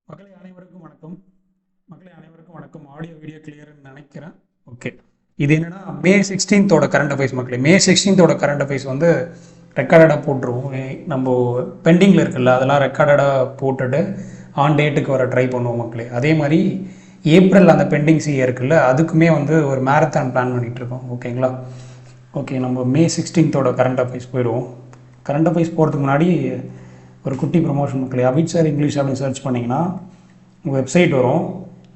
மக்களை அனைவருக்கும் வணக்கம். ஆடியோ வீடியோ கிளியர்னு நினைக்கிறேன். ஓகே, இது என்னன்னா மே 16th கரண்ட் அஃபேர்ஸ். மக்களே, மே 16th கரண்ட் அஃபேர்ஸ் வந்து ரெக்கார்டடாக போட்டுருவோம். நம்ம பெண்டிங்கில் இருக்குல்ல, அதெல்லாம் ரெக்கார்டடாக போட்டுட்டு ஆன் டேட்டுக்கு வர ட்ரை பண்ணுவோம் மக்களே. அதே மாதிரி ஏப்ரல் அந்த பெண்டிங் சிஏ இருக்குல்ல, அதுக்குமே வந்து ஒரு மேரத்தான் பிளான் பண்ணிகிட்ருக்கோம். ஓகேங்களா? ஓகே, நம்ம மே 16th கரண்ட் அஃபேர்ஸ் போயிடுவோம். கரண்ட் அஃபேர்ஸ் போகிறதுக்கு முன்னாடி ஒரு குட்டி ப்ரொமோஷன் மக்களே. அபிட் சார் இங்கிலீஷ் அப்படின்னு சர்ச் பண்ணிங்கன்னா உங்கள் வெப்சைட் வரும்.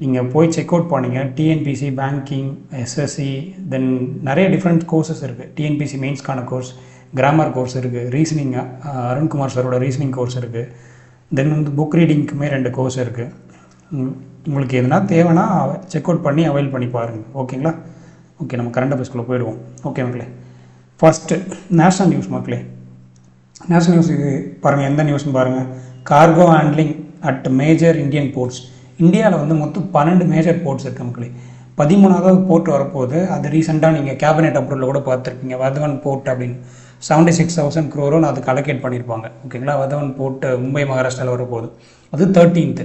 நீங்கள் போய் செக் அவுட் பண்ணிங்க. டிஎன்பிசி, பேங்கிங், எஸ்எஸ்சி, தென் நிறைய டிஃப்ரெண்ட் கோர்சஸ் இருக்குது. டிஎன்பிசி மெயின்ஸ்க்கான கோர்ஸ், கிராமர் கோர்ஸ் இருக்குது, ரீசனிங் அருண்குமார் சாரோட ரீசனிங் கோர்ஸ் இருக்குது, தென் வந்து புக் ரீடிங்க்குமே 2 கோர்ஸ் இருக்குது. உங்களுக்கு எதுனா தேவைன்னா செக் அவுட் பண்ணி அவைல் பண்ணி பாருங்கள். ஓகேங்களா? ஓகே, நம்ம கரண்ட் அஃபேர்ஸ்குள்ளே போயிடுவோம். ஓகே மக்களே, ஃபஸ்ட்டு நேஷ்னல் நியூஸ் மக்களே. நேஷ்னல் நியூஸ் இது பாருங்கள், எந்த நியூஸ்னு பாருங்கள். Cargo handling at major Indian ports. இந்தியாவில் வந்து மொத்தம் 12 மேஜர் போர்ட்ஸ் இருக்குது மக்களே. 13வது போர்ட் வரப்போகுது. அது ரீசெண்டாக நீங்கள் கேபினெட் அப்ரூவலில் கூட பார்த்துருப்பீங்க. வதவன் போர்ட் அப்படின்னு 76,000 crore அதுக்கு அலோகேட் பண்ணியிருப்பாங்க. ஓகேங்களா? வதவன் போர்ட் மும்பை, மகாராஷ்டிராவில் வரப்போகுது. அது 13th.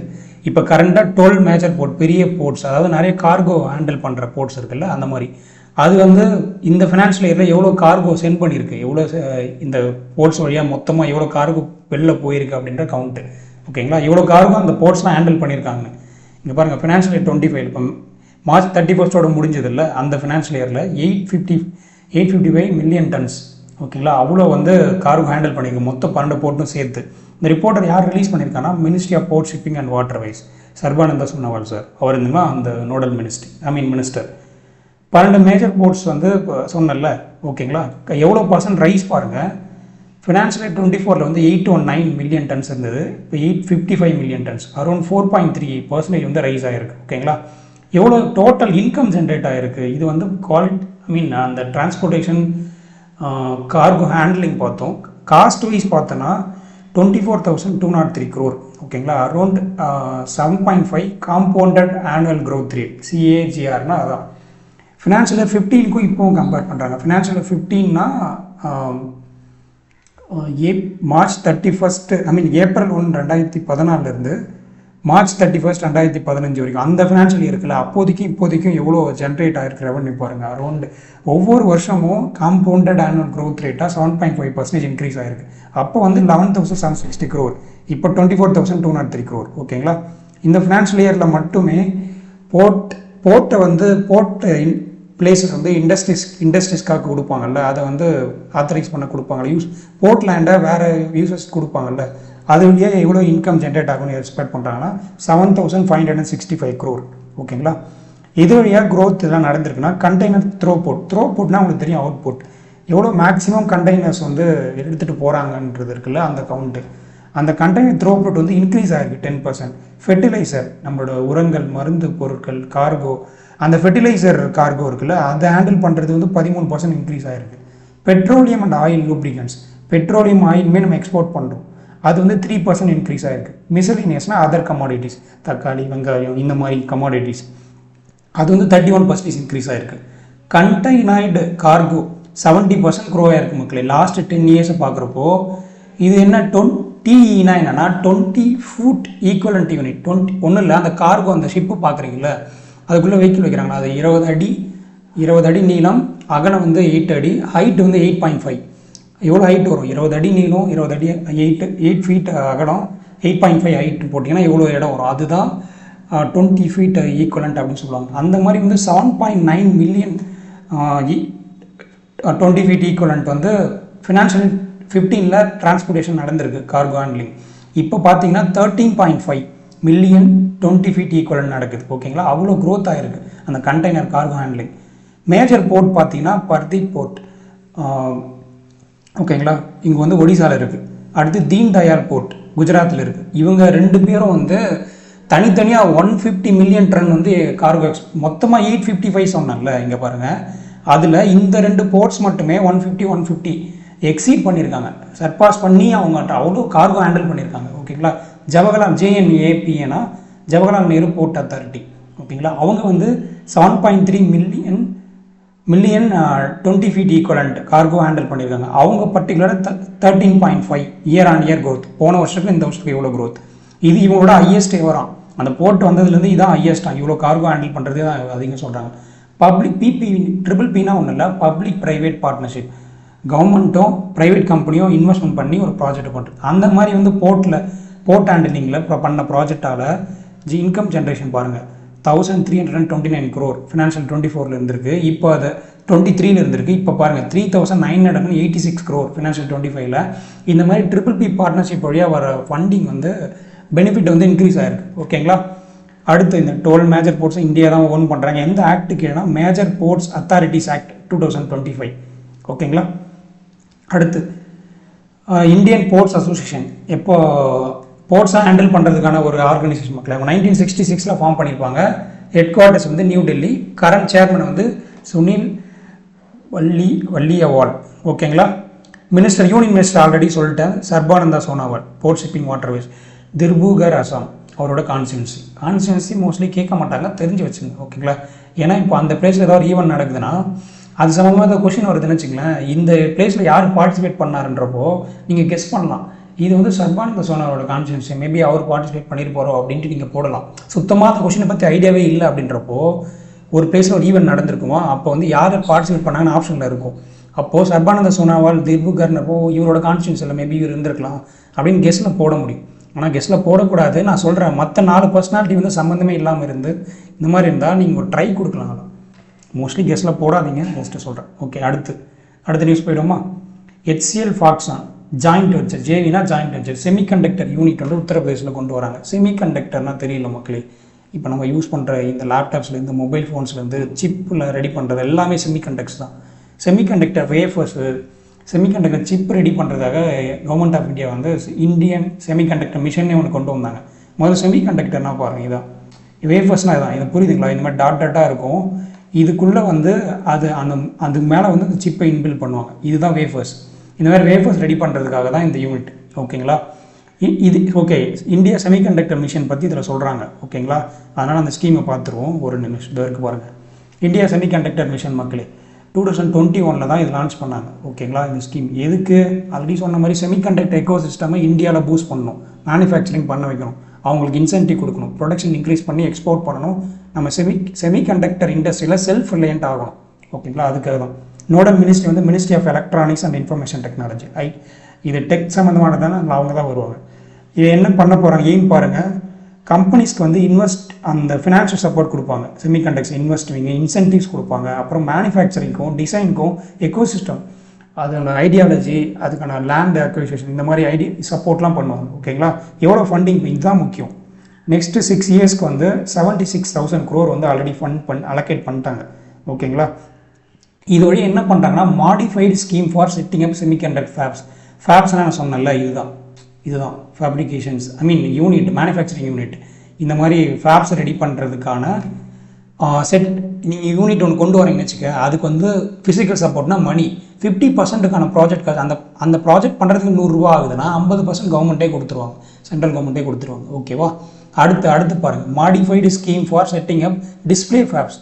இப்போ கரண்டாக 12 மேஜர் போர்ட், பெரிய போர்ட்ஸ், அதாவது நிறைய கார்கோ ஹேண்டில் பண்ணுற போர்ட்ஸ் இருக்குல்ல, அந்த மாதிரி. அது வந்து இந்த ஃபினான்ஷியல் இயரில் எவ்வளோ கார்கோ சென்ட் பண்ணியிருக்கு, எவ்வளோ இந்த போர்ட்ஸ் வழியாக மொத்தமாக எவ்வளோ கார்கோ வெளில போயிருக்கு அப்படின்ற கவுண்ட்டு. ஓகேங்களா? எவ்வளோ கார்கோ அந்த போர்ட்ஸ்லாம் ஹேண்டில் பண்ணியிருக்காங்க. இங்கே பாருங்கள், ஃபினான்ஷியல் இயர் 25 இப்போ மார்ச் 31 முடிஞ்சது இல்லை, அந்த ஃபினான்ஷியல் இயரில் 855 மில்லியன் டன்ஸ். ஓகேங்களா? அவ்வளோ வந்து கார்கோ ஹேண்டில் பண்ணியிருக்கு, மொத்தம் 12 போர்ட்டும் சேர்த்து. இந்த ரிப்போர்ட்டர் யார் ரிலீஸ் பண்ணியிருக்காங்கன்னா ministry of port shipping and waterways, Sarbananda Sonowal sir. அவர் இருந்துமா அந்த நோடல் மினிஸ்டர். 12 மேஜர் போர்ட்ஸ் வந்து சொன்னல. ஓகேங்களா? எவ்வளோ பர்சன்ட் ரைஸ் பாருங்கள். ஃபினான்ஷியல் இயர் 24 வந்து 819 மில்லியன் டன்ஸ் இருந்தது, இப்போ 855 மில்லியன் டன்ஸ், அரௌண்ட் 4.3% வந்து ரைஸ் ஆகிருக்கு. ஓகேங்களா? எவ்வளோ டோட்டல் இன்கம் ஜென்ரேட் ஆகிருக்கு. இது வந்து அந்த டிரான்ஸ்போர்ட்டேஷன் கார்கோ ஹேண்ட்லிங் பார்த்தோம். காஸ்ட் வைஸ் பார்த்தோன்னா 24,203 crore. ஓகேங்களா? Around 7.5 compounded annual growth rate, CAGRனா அதான். ஃபினான்ஷியல் இயர் 15க்கும் இப்போவும் கம்பேர் பண்ணுறாங்க. ஃபினான்ஷியல் இயர் 15னா மார்ச் 31 ஏப்ரல் 1, 2014 மார்ச் 31, 2015 வரைக்கும் அந்த ஃபினான்ஷியல் இயர்க்கில் இப்போதைக்கும் எவ்வளோ ஜென்ரேட் ஆகிருக்கு ரெவன்யூ பாருங்கள். அரௌண்ட் ஒவ்வொரு வருஷமும் காம்பவுண்டட் ஆனுவல் க்ரோத் ரேட்டாக 7.5% இன்க்ரீஸ் ஆகிருக்கு. அப்போ வந்து 11,760 crore, இப்போ 24,203 crore. ஓகேங்களா? இந்த ஃபினான்ஷியல் இயரில் மட்டுமே போர்ட்டை வந்து பிளேஸஸ் வந்து இண்டஸ்ட்ரீஸ்க்காக கொடுப்பாங்கல்ல, அதை வந்து ஆத்தரைஸ் பண்ண கொடுப்பாங்கல்ல, போர்ட் லேண்டை வேறு யூசர்ஸ் கொடுப்பாங்கல்ல, அது வழியாக எவ்வளோ இன்கம் ஜென்ரேட் ஆகும்னு எக்ஸ்பெக்ட் பண்ணுறாங்கன்னா 7,565 crore. ஓகேங்களா? இது வழியாக க்ரோத் இதெல்லாம் நடந்திருக்குன்னா கண்டெய்னர் த்ரோபோர்ட்னா உங்களுக்கு தெரியும், அவுட்புட் எவ்வளோ மேக்ஸிமம் கண்டெய்னர்ஸ் வந்து எடுத்துகிட்டு போகிறாங்கன்றது இருக்குல்ல, அந்த கவுண்ட்டு. அந்த கண்டெய்னர் த்ரோபோர்ட் வந்து இன்க்ரீஸ் ஆகிருக்கு 10%. ஃபெர்டிலைசர், நம்மளோட உரங்கள், மருந்து பொருட்கள், கார்கோ, அந்த ஃபெர்டிலைசர் கார்கோ இருக்குல்ல, அதை ஹேண்டில் பண்ணுறது வந்து 13% இன்க்ரீஸ் ஆகிருக்கு. Petroleum and oil lubricants, petroleum ஆயிலுமே நம்ம எக்ஸ்போர்ட் பண்ணுறோம், அது வந்து 3% இன்க்ரீஸ் ஆகிருக்கு. மிசலினியஸ்னால் அதர் கமாடிட்டிஸ், தக்காளி, வெங்காயம், இந்த மாதிரி கமாடிட்டிஸ், அது வந்து 31% இன்க்ரீஸ் ஆகிருக்கு. கண்டெய்னர்டு கார்கோ 70% க்ரோ ஆகிருக்கு மக்களே. லாஸ்ட் 10 years பார்க்குறப்போ இது என்ன TEனா என்னன்னா 20 foot ஈக்குவலண்ட் யூனிட். 20 ஒன்றும் இல்லை, அந்த கார்கோ அந்த ஷிப்பு பார்க்குறீங்களா, அதுக்குள்ளே வெஹிக்கிள் வைக்கிறாங்களா, அது 20 அடி நீளம், அகலம் வந்து 8 அடி, ஹைட் வந்து 8.5. எவ்வளோ ஹைட் வரும்? 20 அடி நீளம், 20 அடி 8 feet அகலம், 8.5 ஹைட் போட்டிங்கன்னா எவ்வளோ இடம் வரும்? அதுதான் 20 feet ஈக்குவலண்ட் அப்படின்னு சொல்லுவாங்க. அந்த மாதிரி வந்து 7.9 million 20 feet ஈக்குவலண்ட் வந்து ஃபினான்ஷியல் 15ல் டிரான்ஸ்போர்ட்டேஷன் நடந்திருக்கு, கார்கோ ஹேண்ட்லிங். இப்போ பார்த்தீங்கன்னா 13.5 million 20 feet ஈக்குவலண்ட் நடக்குது. ஓகேங்களா? அவ்வளோ க்ரோத் ஆகிருக்கு அந்த container cargo handling. Major board பார்த்தீங்கன்னா பர்தீப் போர்ட். ஓகேங்களா? இங்கே வந்து ஒடிசாவில் இருக்குது. அடுத்து தீன் தயாள் போர்ட் குஜராத்தில் இருக்குது. இவங்க 2 பேரும் வந்து தனித்தனியாக 150 million டன் வந்து கார்கோ மொத்தமாக 855 சொன்னால இங்கே பாருங்கள். அதில் இந்த 2 போர்ட்ஸ் மட்டுமே 150 எக்ஸீட் பண்ணியிருக்காங்க, சர்பாஸ் பண்ணி அவங்க அவ்வளோ கார்கோ ஹேண்டில் பண்ணியிருக்காங்க. ஓகேங்களா? ஜவஹர்லால் JNAPனா ஜவஹர்லால் நேரு போர்ட் அத்தாரிட்டி. ஓகேங்களா? அவங்க வந்து 7.3 million 20 feet equivalent cargo handle பண்ணியிருக்காங்க. அவங்க பர்டிகுலராக 13.5 year-on-year growth. போன வருஷத்துக்கு இந்த வருஷத்துக்கு எவ்வளோ growth. இது இவங்களோட ஹையஸ்டே வரும். அந்த போர்ட் வந்ததுலேருந்து இதான் ஹையஸ்ட்டாக, இவ்வளோ கார்கோ ஹேண்டில் பண்ணுறதே தான் அதிகம் சொல்கிறாங்க. பப்ளிக் பிபி ட்ரிபிள் பினா ஒன்றும் இல்லை, பப்ளிக் ப்ரைவேட் பார்ட்னர்ஷிப். கவர்மெண்ட்டும் ப்ரைவேட் கம்பெனியும் இன்வெஸ்ட்மெண்ட் பண்ணி ஒரு ப்ராஜெக்ட் பண்ணுறது. அந்த மாதிரி வந்து போர்ட் ஹேண்டிலிங்கில் இப்போ பண்ண ப்ராஜெக்டால் இன்கம் ஜென்ரேஷன் பாருங்கள், 1329 crore ஃபினான்ஷியல் 24 இருந்திருக்கு. இப்போ அது 23 இருந்திருக்கு. இப்போ பாருங்கள் 3986 crore ஃபினான்ஷியல் 25. இந்த மாதிரி ட்ரிபிள் பி பார்ட்னர்ஷிப் வழியாக வர ஃபண்டிங் வந்து பெனிஃபிட் வந்து இன்க்ரீஸ் ஆகிருக்கு. ஓகேங்களா. அடுத்து இந்த 12 மேஜர் போர்ட்ஸும் இந்தியா தான் ஓன் பண்ணுறாங்க. எந்த ஆக்ட் கீழேனா மேஜர் போர்ட்ஸ் அத்தாரிட்டிஸ் ஆக்ட் 2025. ஓகேங்களா. அடுத்து இந்தியன் போர்ட்ஸ் அசோசியேஷன் எப்போ போர்ட்ஸாக ஹேண்டில் பண்ணுறதுக்கான ஒரு ஆர்கனைசேஷன் மக்கள் 1966 ஃபார்ம் பண்ணியிருப்பாங்க. ஹெட் குவார்ட்டர்ஸ் வந்து நியூ டெல்லி. கரண்ட் சேர்மன் வந்து சுனில் வள்ளியவால். ஓகேங்களா. மினிஸ்டர் யூனியன் மினிஸ்டர் ஆல்ரெடி சொல்லிட்டேன், Sarbananda Sonowal, port shipping waterways, Dibrugarh Assam அவரோட கான்ஸ்டியூன்சி மோஸ்ட்லி கேட்க மாட்டாங்க, தெரிஞ்சு வச்சுங்க. ஓகேங்களா. ஏன்னா இப்போ அந்த பிளேஸில் ஏதாவது ஒரு ஈவெண்ட் நடக்குதுன்னா அது சம்மந்தமாக இந்த கொஷின் வருதுன்னு வச்சுங்களேன், இந்த பிளேஸில் யார் பார்ட்டிசிபேட் பண்ணாருன்றப்போ நீங்கள் கெஸ் பண்ணலாம். இது வந்து சர்பானந்த சோனாரோட கான்ஸ்டியூன்சி, மேபி அவர் பார்ட்டிசிபேட் பண்ணியிருப்பாரோ அப்படின்ட்டு நீங்கள் போடலாம். சுத்தமாக அந்த கொஷினை பற்றி ஐடியாவே இல்லை அப்படின்றப்போ ஒரு பிளேஸில் ஒரு ஈவெண்ட் நடந்திருக்குமோ அப்போ வந்து யார் பார்ட்டிசிபேட் பண்ணாங்கன்னு ஆப்ஷனில் இருக்கும். அப்போது சர்பானந்த சோனாவால் திர்புகர்னப்போ இவரோட கான்ஸ்டியூன்சியில் மேபி இவர் இருந்திருக்கலாம் அப்படின்னு கெஸ்ட்டில் போட முடியும். ஆனால் கெஸ்ட்டில் போடக்கூடாது. நான் சொல்கிறேன், மற்ற 4 பர்சனாலிட்டி வந்து சம்மந்தமே இல்லாமல் இருந்து இந்த மாதிரி இருந்தால் நீங்கள் ஒரு ட்ரை கொடுக்கலாம். மோஸ்ட்லி கெஸ்ட்டில் போடாதீங்க, ஜஸ்ட்டு சொல்கிறேன். ஓகே. அடுத்த நியூஸ் போயிடுமா. HCL ஃபாக்ஸான் ஜாயிண்ட் வெஞ்சர், ஜேவினா ஜாயிண்ட் வெஞ்சர், செமிகண்டக்டர் யூனிட் வந்து உத்தரப்பிரதேசில் கொண்டு வராங்க. செமிகண்டக்டர்னால் தெரியல மக்களே, இப்போ நம்ம யூஸ் பண்ணுற இந்த லேப்டாப்ஸ்லேருந்து மொபைல் ஃபோன்ஸ்லேருந்து சிப்பில் ரெடி பண்ணுறது எல்லாமே செமிகண்டக்டர்ஸ் தான். Semiconductor wafers, semiconductor chip ready பண்ணுறதாக கவர்மெண்ட் ஆஃப் இந்தியா வந்து இந்தியன் செமிகண்டக்டர் மிஷனே ஒன்று கொண்டு வந்தாங்க. முதல்ல செமிகண்டக்டர்னா பாருங்கள், இதான் வேஃபர்ஸ்னால் இதான். இது புரியுதுங்களா. இந்த மாதிரி டாட்டாக இருக்கும், இதுக்குள்ளே வந்து அதுக்கு மேலே வந்து அந்த சிப்பை இன்பில்ட் பண்ணுவாங்க. இதுதான் வேஃபர்ஸ். இந்த மாதிரி வேஃபர்ஸ் ரெடி பண்ணுறதுக்காக தான் இந்த யூனிட். ஓகேங்களா. இது ஓகே. இந்தியா செமிகண்டக்டர் மிஷன் பற்றி இதில் சொல்கிறாங்க. ஓகேங்களா. அதனால் அந்த ஸ்கீமை பார்த்துருவோம். ஒரு நிமிஷம் இருக்கு பாருங்கள். இந்தியா செமிகண்டக்டர் மிஷன் மக்களே 2021 தான் இது லான்ச் பண்ணாங்க. ஓகேங்களா. இந்த ஸ்கீம் எதுக்கு, ஆல்ரெடி சொன்ன மாதிரி செமிகண்டக்டர் எக்கோ சிஸ்டமை இந்தியாவில் பூஸ்ட் பண்ணணும், மேனுஃபேக்சரிங் பண்ண வைக்கணும், அவங்களுக்கு இன்சென்டிவ் கொடுக்கணும், ப்ரொடக்ஷன் இன்க்ரீஸ் பண்ணி எக்ஸ்போர்ட் பண்ணணும், நம்ம செமிகண்டக்டர் இண்டஸ்ட்ரியில் செல்ஃப் ரிலையண்ட் ஆகணும். ஓகேங்களா. அதுக்காக தான் நோடல் மினிஸ்ட்ரி வந்து ministry of electronics and information technology. இது டெக் சம்மந்தமானதானே, அவங்க தான் வருவாங்க. இது என்ன பண்ண போகிறாங்க, எய்ம் பாருங்கள். கம்பெனிஸ்க்கு வந்து அந்த ஃபினான்ஷியல் சப்போர்ட் கொடுப்பாங்க, செமிகண்டக்டர்ஸ் இன்வெஸ்டிங் இன்சென்டிவ்ஸ் கொடுப்பாங்க, அப்புறம் மேனுஃபேக்சரிங்க்கும் டிசைனுக்கும் எக்கோசிஸ்டம், அதோட ஐடியாலஜி, அதுக்கான லேண்ட் அக்விசிஷன், இந்த மாதிரி சப்போர்ட்லாம் பண்ணுவாங்க. ஓகேங்களா. எவ்வளோ ஃபண்டிங், இதுதான் முக்கியம். நெக்ஸ்ட்டு 6 இயர்ஸ்க்கு வந்து 76,000 crore வந்து ஆல்ரெடி அலோகேட் பண்ணிட்டாங்க. ஓகேங்களா. இது வழி என்ன பண்ணுறாங்கன்னா modified scheme for setting up semiconductor ஃபேப்ஸ்னால் நான் சொன்னேன்ல, இதுதான் ஃபேப்ரிகேஷன்ஸ், யூனிட், மேனுஃபேக்சரிங் யூனிட். இந்த மாதிரி ஃபேப்ஸ் ரெடி பண்ணுறதுக்கான நீங்கள் யூனிட் ஒன்று கொண்டு வரீங்கன்னு வச்சுக்க, அதுக்கு வந்து ஃபிசிக்கல் சப்போர்ட்னா மணி 50%க்கான ப்ராஜெக்ட் காசு. அந்த ப்ராஜெக்ட் பண்ணுறதுக்கு 100 ரூபா ஆகுதுன்னா 50% கவர்மெண்ட்டே கொடுத்துருவாங்க, சென்ட்ரல் கவர்மெண்ட்டே கொடுத்துருவாங்க. ஓகேவா. அடுத்து பாருங்கள், modified scheme for setting up display fabs.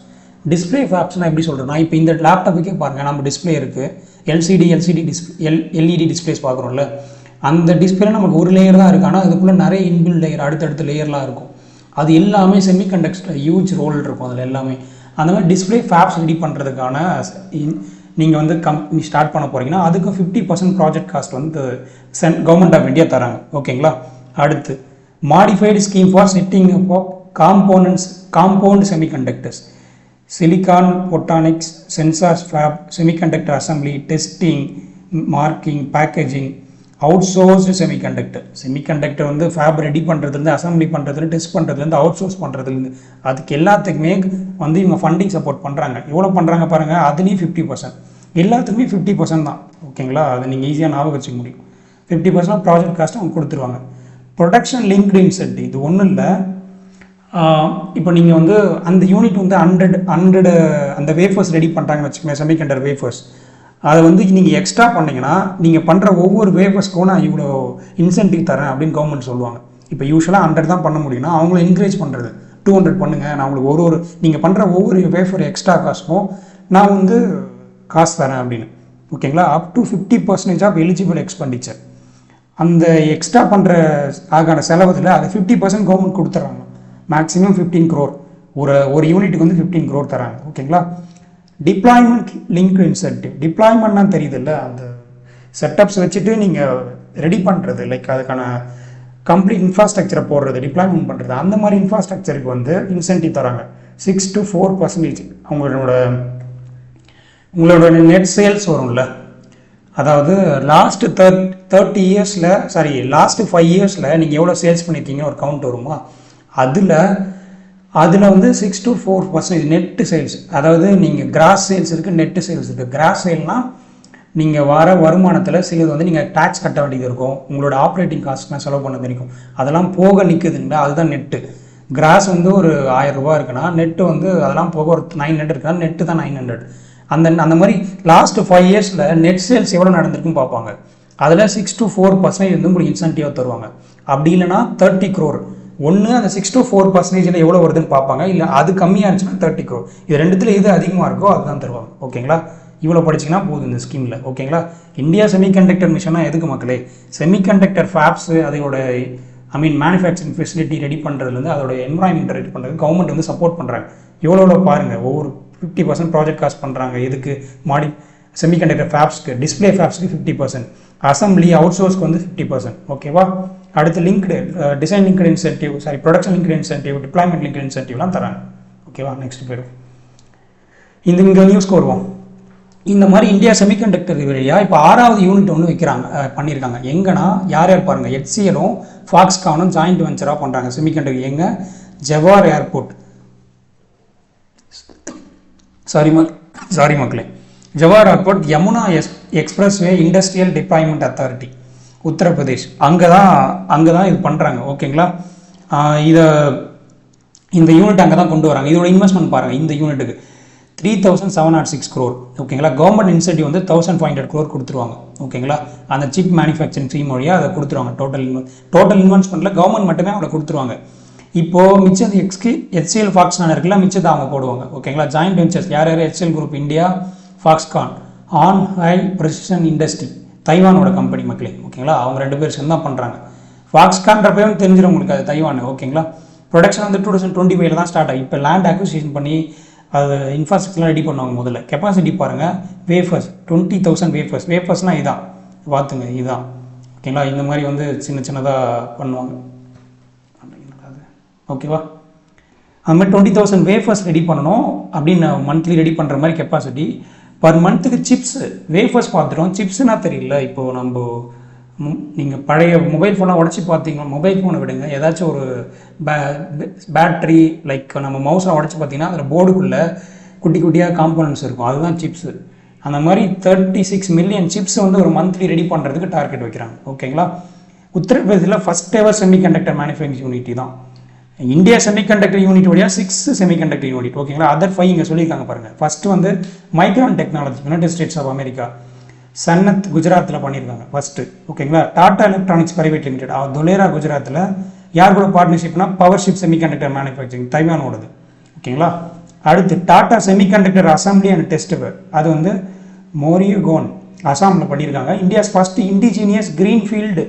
Display ஃபேப்ஸ்னால் எப்படி சொல்கிறேன்னா, இப்போ இந்த லேப்டாப்புக்கே பாருங்கள், நம்ம டிஸ்பிளே இருக்குது, எல்இடி டிஸ்பிளேஸ் பார்க்குறோம்ல, அந்த டிஸ்பிளே நமக்கு ஒரு லேயர் தான் இருக்குது, ஆனால் அதுக்குள்ளே நிறைய இன்பில்ட் லேயர், அடுத்தடுத்த லேயர்லாம் இருக்கும். அது எல்லாமே செமிகண்டக்டர் ஹியூஜ் ரோல் இருக்கும் அதில் எல்லாமே. அந்த மாதிரி டிஸ்பிளே ஃபேப்ஸ் ரெடி பண்ணுறதுக்கான நீங்கள் வந்து கம்பெனி ஸ்டார்ட் பண்ண போகிறீங்கன்னா அதுக்கு 50% ப்ராஜெக்ட் காஸ்ட் வந்து கவர்மெண்ட் ஆஃப் இந்தியா தராங்க. ஓகேங்களா. அடுத்து modified scheme for setting of compound semiconductors, silicon photonics, sensors fab, semiconductor assembly, testing, marking, packaging, out sourced semiconductor வந்து ஃபேப் ரெடி பண்ணுறதுலேருந்து, அசம்பிளி பண்ணுறதுலேருந்து, டெஸ்ட் பண்ணுறதுலேருந்து, அவுட் சோர்ஸ் பண்ணுறதுலேருந்து, அதுக்கு எல்லாத்துக்குமே வந்து இவங்க ஃபண்டிங் சப்போர்ட் பண்ணுறாங்க. எவ்வளோ பண்ணுறாங்க பாருங்கள், அதுலேயும் 50%, எல்லாத்துக்குமே 50% தான். ஓகேங்களா. அது நீங்கள் ஈஸியாக ஞாபகம் வச்சுக்க முடியும். 50% ப்ராஜெக்ட் காஸ்ட்டு அவங்க கொடுத்துருவாங்க. ப்ரொடக்ஷன் லிங்க்டு இன்சென்டிவ், இது ஒன்றும் இல்லை. இப்போ நீங்கள் வந்து அந்த யூனிட் வந்து 100 அந்த வேஃபர்ஸ் ரெடி பண்ணுறாங்கன்னு வச்சுக்கோங்க, செமிகண்டக்டர் வேஃபர்ஸ், அதை வந்து நீங்கள் எக்ஸ்ட்ரா பண்ணிங்கன்னா நீங்கள் பண்ணுற ஒவ்வொரு வேஃபர்ஸ்க்கும் நான் இவ்வளோ இன்சென்டிவ் தரேன் அப்படின்னு கவர்மெண்ட் சொல்லுவாங்க. இப்போ யூஸ்வலாக 100 தான் பண்ண முடியும்னா அவங்கள என்கரேஜ் பண்ணுறது 200 பண்ணுங்கள், நான் உங்களுக்கு நீங்கள் பண்ணுற ஒவ்வொரு வேஃபர் எக்ஸ்ட்ரா காஸ்ட்டும் நான் வந்து காசு தரேன் அப்படின்னு. ஓகேங்களா. Up to 50% of eligible expenditure. அந்த எக்ஸ்ட்ரா பண்ணுற ஆகான செலவுல அது 50% கவர்மெண்ட் கொடுத்துட்றாங்க. மேக்ஸிமம் 15 crore ஒரு யூனிட்டுக்கு வந்து 15 crore தராங்க. ஓகேங்களா. டிப்ளாய்மெண்ட் லிங்க் இன்சென்டிவ், டிப்ளாய்மெண்ட்னா தெரியுது இல்லை, அந்த செட்டப்ஸ் வச்சுட்டு நீங்கள் ரெடி பண்ணுறது, லைக் அதுக்கான கம்ப்ளீட் இன்ஃப்ராஸ்ட்ரக்சரை போடுறது, டிப்ளாய்மெண்ட் பண்ணுறது, அந்த மாதிரி இன்ஃப்ராஸ்ட்ரக்சருக்கு வந்து இன்சென்டிவ் தராங்க 6 to 4%. உங்களோட நெட் சேல்ஸ் வரும்ல, அதாவது லாஸ்ட் 30 இயர்ஸில் லாஸ்ட் 5 இயர்ஸில் நீங்கள் எவ்வளோ சேல்ஸ் பண்ணியிருக்கீங்கன்னு ஒரு கவுண்ட் வருமா, அதில் வந்து 6 to 4% நெட்டு சேல்ஸ். அதாவது நீங்கள் கிராஸ் சேல்ஸ் இருக்குது, நெட்டு சேல்ஸ் இருக்குது. கிராஸ் சேல்னால் நீங்கள் வர வருமானத்தில் சிலது வந்து நீங்கள் டேக்ஸ் கட்ட வேண்டியது இருக்கும், உங்களோட ஆப்ரேட்டிங் காஸ்ட்லாம் செலவு பண்ணது இருக்கும், அதெல்லாம் போக நிற்குதுங்களா, அதுதான் நெட்டு. கிராஸ் வந்து ஒரு 1000 ரூபா இருக்குன்னா நெட்டு வந்து அதெல்லாம் போக ஒரு 900 இருக்குன்னா நெட்டு தான் 900. அந்த மாதிரி லாஸ்ட் 5 இயர்ஸில் நெட் சேல்ஸ் எவ்வளோ நடந்திருக்குன்னு பார்ப்பாங்க. அதில் 6 to 4% வந்து உங்களுக்கு இன்சென்டிவாக தருவாங்க. அப்படி இல்லைனா 30 crore. ஒன்று அந்த 6 to 4% எவ்வளோ வருதுன்னு பார்ப்பாங்க, இல்லை அது கம்மியாக இருந்துச்சுன்னா 30 crore. இது ரெண்டுத்தில் எது அதிகமாக இருக்கோ அதுதான் தருவாங்க. ஓகேங்களா. இவ்வளோ படிச்சிங்கன்னா போதும் இந்த ஸ்கீமில். ஓகேங்களா. இந்தியா செமிகண்டக்டர் மிஷனா எதுக்கு மக்களே, செமிகண்டக்டர் ஃபேப்ஸு அதோட மேனுஃபேக்சரிங் ஃபெசிலிட்டி ரெடி பண்ணுறதுலேருந்து அதோட என்வரான்மெண்ட் ரெடி பண்ணுறது கவர்மெண்ட் வந்து சப்போர்ட் பண்ணுறாங்க. எவ்வளோ பாருங்கள், ஒவ்வொரு 50% ப்ராஜெக்ட் காஸ்ட் பண்ணுறாங்க. எதுக்கு செமிகண்டக்டர் ஃபேப்ஸ்க்கு, டிஸ்பிளே ஃபேப்ஸ்க்கு 50%, அசம்பிளி அவுட் சோர்ஸ்க்கு வந்து 50%. ஓகேவா. அடுத்து linked design linked incentive, production linked incentive, deployment linked இன்சென்டிவ்லாம் தராங்க. ஓகேவா. நெக்ஸ்ட் போய்டும். இங்கே நியூஸ்க்கு வருவோம். இந்த மாதிரி இந்தியா செமிகண்டக்டர் வழியாக இப்போ 6வது யூனிட் ஒன்று பண்ணியிருக்காங்க. எங்கன்னா யார் பாருங்கள், HCLும் ஃபாக்ஸ்கானும் ஜாயிண்ட் வெஞ்சராக பண்ணுறாங்க செமிகண்டக்டர். எங்கே, ஜவார் ஏர்போர்ட், சாரி மக்களே, Jewar airport, Yamuna expressway industrial deployment authority, Uttar Pradesh. அங்கே தான் இது பண்ணுறாங்க. ஓகேங்களா. இந்த யூனிட் அங்கே தான் கொண்டு வராங்க. இதோட இன்வெஸ்ட்மெண்ட் பாருங்கள், இந்த யூனிட்டுக்கு 3706 crore. ஓகேங்களா. கவர்மெண்ட் இன்சென்டிவ் வந்து 1500 crore கொடுத்துருவாங்க. ஓகேங்களா. அந்த சிப் மேனுஃபேக்சரிங் ஸ்கீம் வழியாக அதை கொடுத்துருவாங்க. டோட்டல் இன்வெஸ்ட்மெண்ட்டில் கவர்மெண்ட் மட்டுமே அவங்களை கொடுத்துருவாங்க. இப்போது மிச்சம் HCL ஃபாக்ஸ்கான் இருக்குல்ல, மிச்சத்தை அவங்க போடுவாங்க. ஓகேங்களா. ஜாயிண்ட் வெஞ்சர்ஸ் யார் HCL group India, Foxconn, on high precision industry, தைவானோட கம்பெனி மக்களே. ஓகேங்களா. அவங்க 2 பேர் சேர்ந்து தான் பண்ணுறாங்க. ஃபாக்ஸ்கான்ற பேரும் தெரிஞ்சிடும் உங்களுக்கு, அது தைவான். ஓகேங்களா. ப்ரொடக்ஷன் வந்து 2025 தான் ஸ்டார்ட் ஆகி, இப்போ லேண்ட் அக்விசிஷன் பண்ணி அது இன்ஃப்ராஸ்ட்ரக்சர்லாம் ரெடி பண்ணுவாங்க. முதல்ல கெப்பாசிட்டி பாருங்கள், வேஃபர்ஸ் 20,000 வேஃபர்ஸ்னால் இதான் பார்த்துங்க, இதுதான். ஓகேங்களா. இந்த மாதிரி வந்து சின்னதாக பண்ணுவாங்க. ஓகேவா. அது மாதிரி 20,000 வேஃபர்ஸ் ரெடி பண்ணணும் அப்படின்னு மந்த்லி ரெடி பண்ணுற மாதிரி கெப்பாசிட்டி. பர் மந்த்துக்கு சிப்ஸ் வேஃபர்ஸ் பார்த்துட்டோம். சிப்ஸ்னால் தெரியல, இப்போது நீங்கள் பழைய மொபைல் ஃபோனாக உடச்சி பார்த்தீங்கன்னா, மொபைல் ஃபோனை விடுங்க, ஏதாச்சும் ஒரு பேட்ரி லைக் நம்ம மவுஸாக உடச்சி பார்த்தீங்கன்னா அதில் போர்டுக்குள்ளே குட்டி குட்டியாக காம்போனன்ட்ஸ் இருக்கும், அதுதான் சிப்ஸு. அந்த மாதிரி 36 மில்லியன் சிப்ஸ் வந்து ஒரு மந்த்லி ரெடி பண்ணுறதுக்கு டார்கெட் வைக்கிறாங்க. ஓகேங்களா. உத்தரப்பிரதேசில் first ever semiconductor manufacturing unit தான். இந்தியா செமிகண்டக்டர் யூனிட் வழியாக 6 செமிகண்டக்டர் யூனிட். ஓகேங்களா. அதர் 5 இங்கே சொல்லியிருக்காங்க பாருங்கள். ஃபஸ்ட்டு வந்து Micron technology, United States of America, Sanand குஜராத்தில் பண்ணியிருக்காங்க ஃபஸ்ட்டு. ஓகேங்களா. Tata electronics private limited Dholera குஜராத்தில். யார் கூட பார்ட்னர்ஷிப்னா பவர்ஷிப் செமிகண்டக்டர் மேனுஃபேக்சரிங், தைவானோடது. ஓகேங்களா. அடுத்து Tata semiconductor assembly and testware, அது வந்து மோரியோகோன் அசாமில் பண்ணியிருக்காங்க. இந்தியாஸ் ஃபர்ஸ்ட் இண்டிஜினியஸ் கிரீன்ஃபீல்டு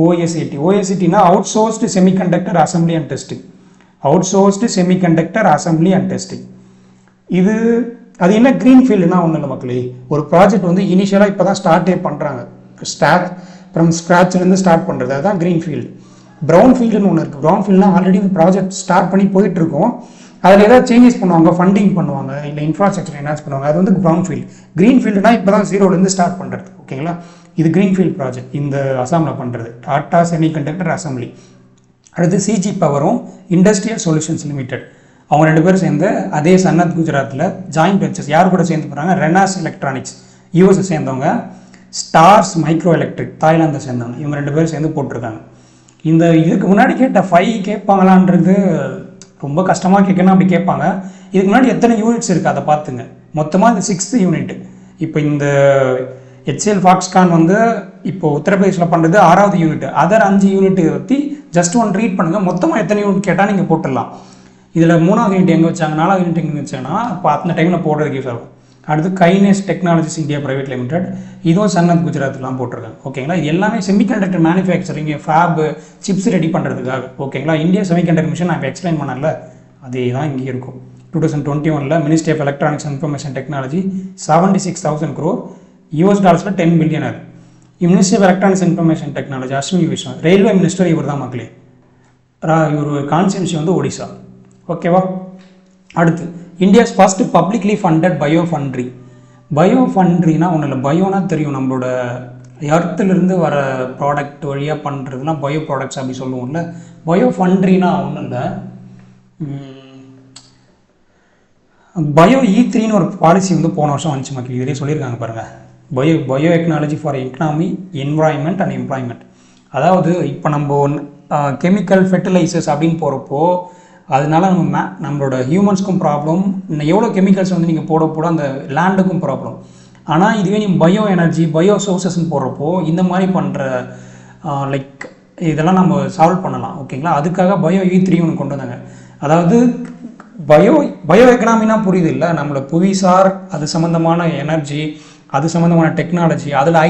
ஓஎஸ்சிடினா out sourced semiconductor assembly and testing, out sourced semiconductor assembly and testing. அது என்ன க்ரீன்ஃபீல்டுனா ஒன்றும் இல்லை மக்களே, ஒரு ப்ராஜெக்ட் வந்து இனிஷியலாக இப்போ தான் ஸ்டார்ட்டே பண்ணுறாங்க, ஃப்ரம் ஸ்க்ராட்ச்லேருந்து ஸ்டார்ட் பண்ணுறது, அதுதான் க்ரீன்ஃபீல்டு. ப்ரௌன் ஃபீல்டுன்னு ஒன்று இருக்குது. ப்ரௌன் ஃபீல்டுனா ஆல்ரெடி இந்த ப்ராஜெக்ட் ஸ்டார்ட் பண்ணி போயிட்டுருக்கோம், அதில் ஏதாவது சேஞ்சஸ் பண்ணுவாங்க, ஃபண்டிங் பண்ணுவாங்க, இல்லை இன்ஃப்ராஸ்ட்ரக்சர் என்ஹான்ஸ் பண்ணுவாங்க, அது வந்து ப்ரௌன் ஃபீல்டு. க்ரீன் ஃபீல்டுனா இப்போ தான் ஜீரோலேருந்து ஸ்டார்ட் பண்ணுறது. ஓகேங்களா. இது க்ரீன்ஃபீல்டு ப்ராஜெக்ட் இந்த அசாமில் பண்ணுறது, டாடா செமிகண்டக்டர் அசம்பிளி. அடுத்து சிஜி பவரும் இண்டஸ்ட்ரியல் சொல்யூஷன்ஸ் லிமிடெட், அவங்க 2 பேரும் சேர்ந்து அதே சன்னத் குஜராத்தில் ஜாயிண்ட் வெஞ்சர்ஸ். யார் கூட சேர்ந்து போகிறாங்க, ரெனாஸ் எலக்ட்ரானிக்ஸ் யூஎஸை சேர்ந்தவங்க, ஸ்டார்ஸ் மைக்ரோ எலக்ட்ரிக் தாய்லாந்தை சேர்ந்தவங்க, இவங்க 2 பேரும் சேர்ந்து போட்டிருக்காங்க. இதுக்கு முன்னாடி கேட்ட 5 கேட்பாங்களான்றது ரொம்ப கஷ்டமாக கேட்கணும், அப்படி கேட்பாங்க. இதுக்கு முன்னாடி எத்தனை யூனிட்ஸ் இருக்குது அதை பார்த்துங்க. மொத்தமாக இந்த 6th யூனிட். இப்போ இந்த HCL ஃபாக்ஸ்கான் வந்து இப்போ உத்தரப்பிரதேசில் பண்ணுறது 6வது யூனிட். அதர் 5 யூனிட் பற்றி ஜஸ்ட் ஒன் ரீட் பண்ணுங்கள். மொத்தமாக எத்தனை யூனிட் கேட்டால் நீங்கள் போட்டுடலாம். இதில் 3வது யூனிட் எங்கே வச்சாங்க, 4வது யூனிட் எங்கே வச்சாங்கன்னா இப்போ அந்த டைமில் போடுறதுக்கு யூஸ் ஆகும். அடுத்து kinase technologies India private limited, இதுவும் சன்னத் குஜராத்லாம் போட்டிருக்காங்க. ஓகேங்களா, இது எல்லாமே செமிகண்டக்டர் மேனுஃபேக்சரிங், ஃபேப், சிப்ஸ் ரெடி பண்ணுறதுக்காக. ஓகேங்களா, இந்தியா செமிகண்டக்டர் மிஷன் நான் இப்போ எக்ஸ்பிளைன் பண்ணல, அதே தான் இங்கே இருக்கும். 2021 ministry of electronics and information technology 76,000 crore, US டாலர்ஸில் 10 பில்லியன். அது ministry of electronics information technology Ashwini Vaishnaw, railway minister இவர் தான் மக்களே. இவர் கான்ஸ்டியூன்சி வந்து ஒடிசா. ஓகேவா, அடுத்து India's first publicly funded bio foundry. Bio ஃபண்ட்ரினா ஒன்றும் இல்லை, பயோனா தெரியும், நம்மளோட எர்த்துலேருந்து வர ப்ராடக்ட் வழியாக பண்ணுறதுலாம் பயோ ப்ராடக்ட்ஸ் அப்படி சொல்லுவோம்ல. பயோ ஃபண்ட்ரினா ஒன்றும் இல்லை, பயோ E3ன்னு ஒரு பாலிசி வந்து போன வருஷம் வந்துச்சு மக்கள், இதிலே சொல்லியிருக்காங்க பாருங்கள். Bio technology for economy, environment and employment. அதாவது இப்போ நம்ம கெமிக்கல் ஃபெர்டிலைசர்ஸ் அப்படின்னு போகிறப்போ அதனால நம்மளோட ஹியூமன்ஸ்க்கும் ப்ராப்ளம், எவ்வளோ கெமிக்கல்ஸ் வந்து நீங்கள் போட அந்த லேண்டுக்கும் ப்ராப்ளம். ஆனால் இதுவே நீங்கள் பயோ எனர்ஜி, பயோ சோர்சஸ்ன்னு போடுறப்போ இந்த மாதிரி பண்ணுற லைக் இதெல்லாம் நம்ம சால்வ் பண்ணலாம். ஓகேங்களா, அதுக்காக பயோ E3 ஒன்று கொண்டு வந்தாங்க. அதாவது பயோ எக்கனாமினா புரியுது இல்லை, நம்மளோட புவிசார் அது சம்மந்தமான எனர்ஜி, அது சம்மந்தமான டெக்னாலஜி, அதில்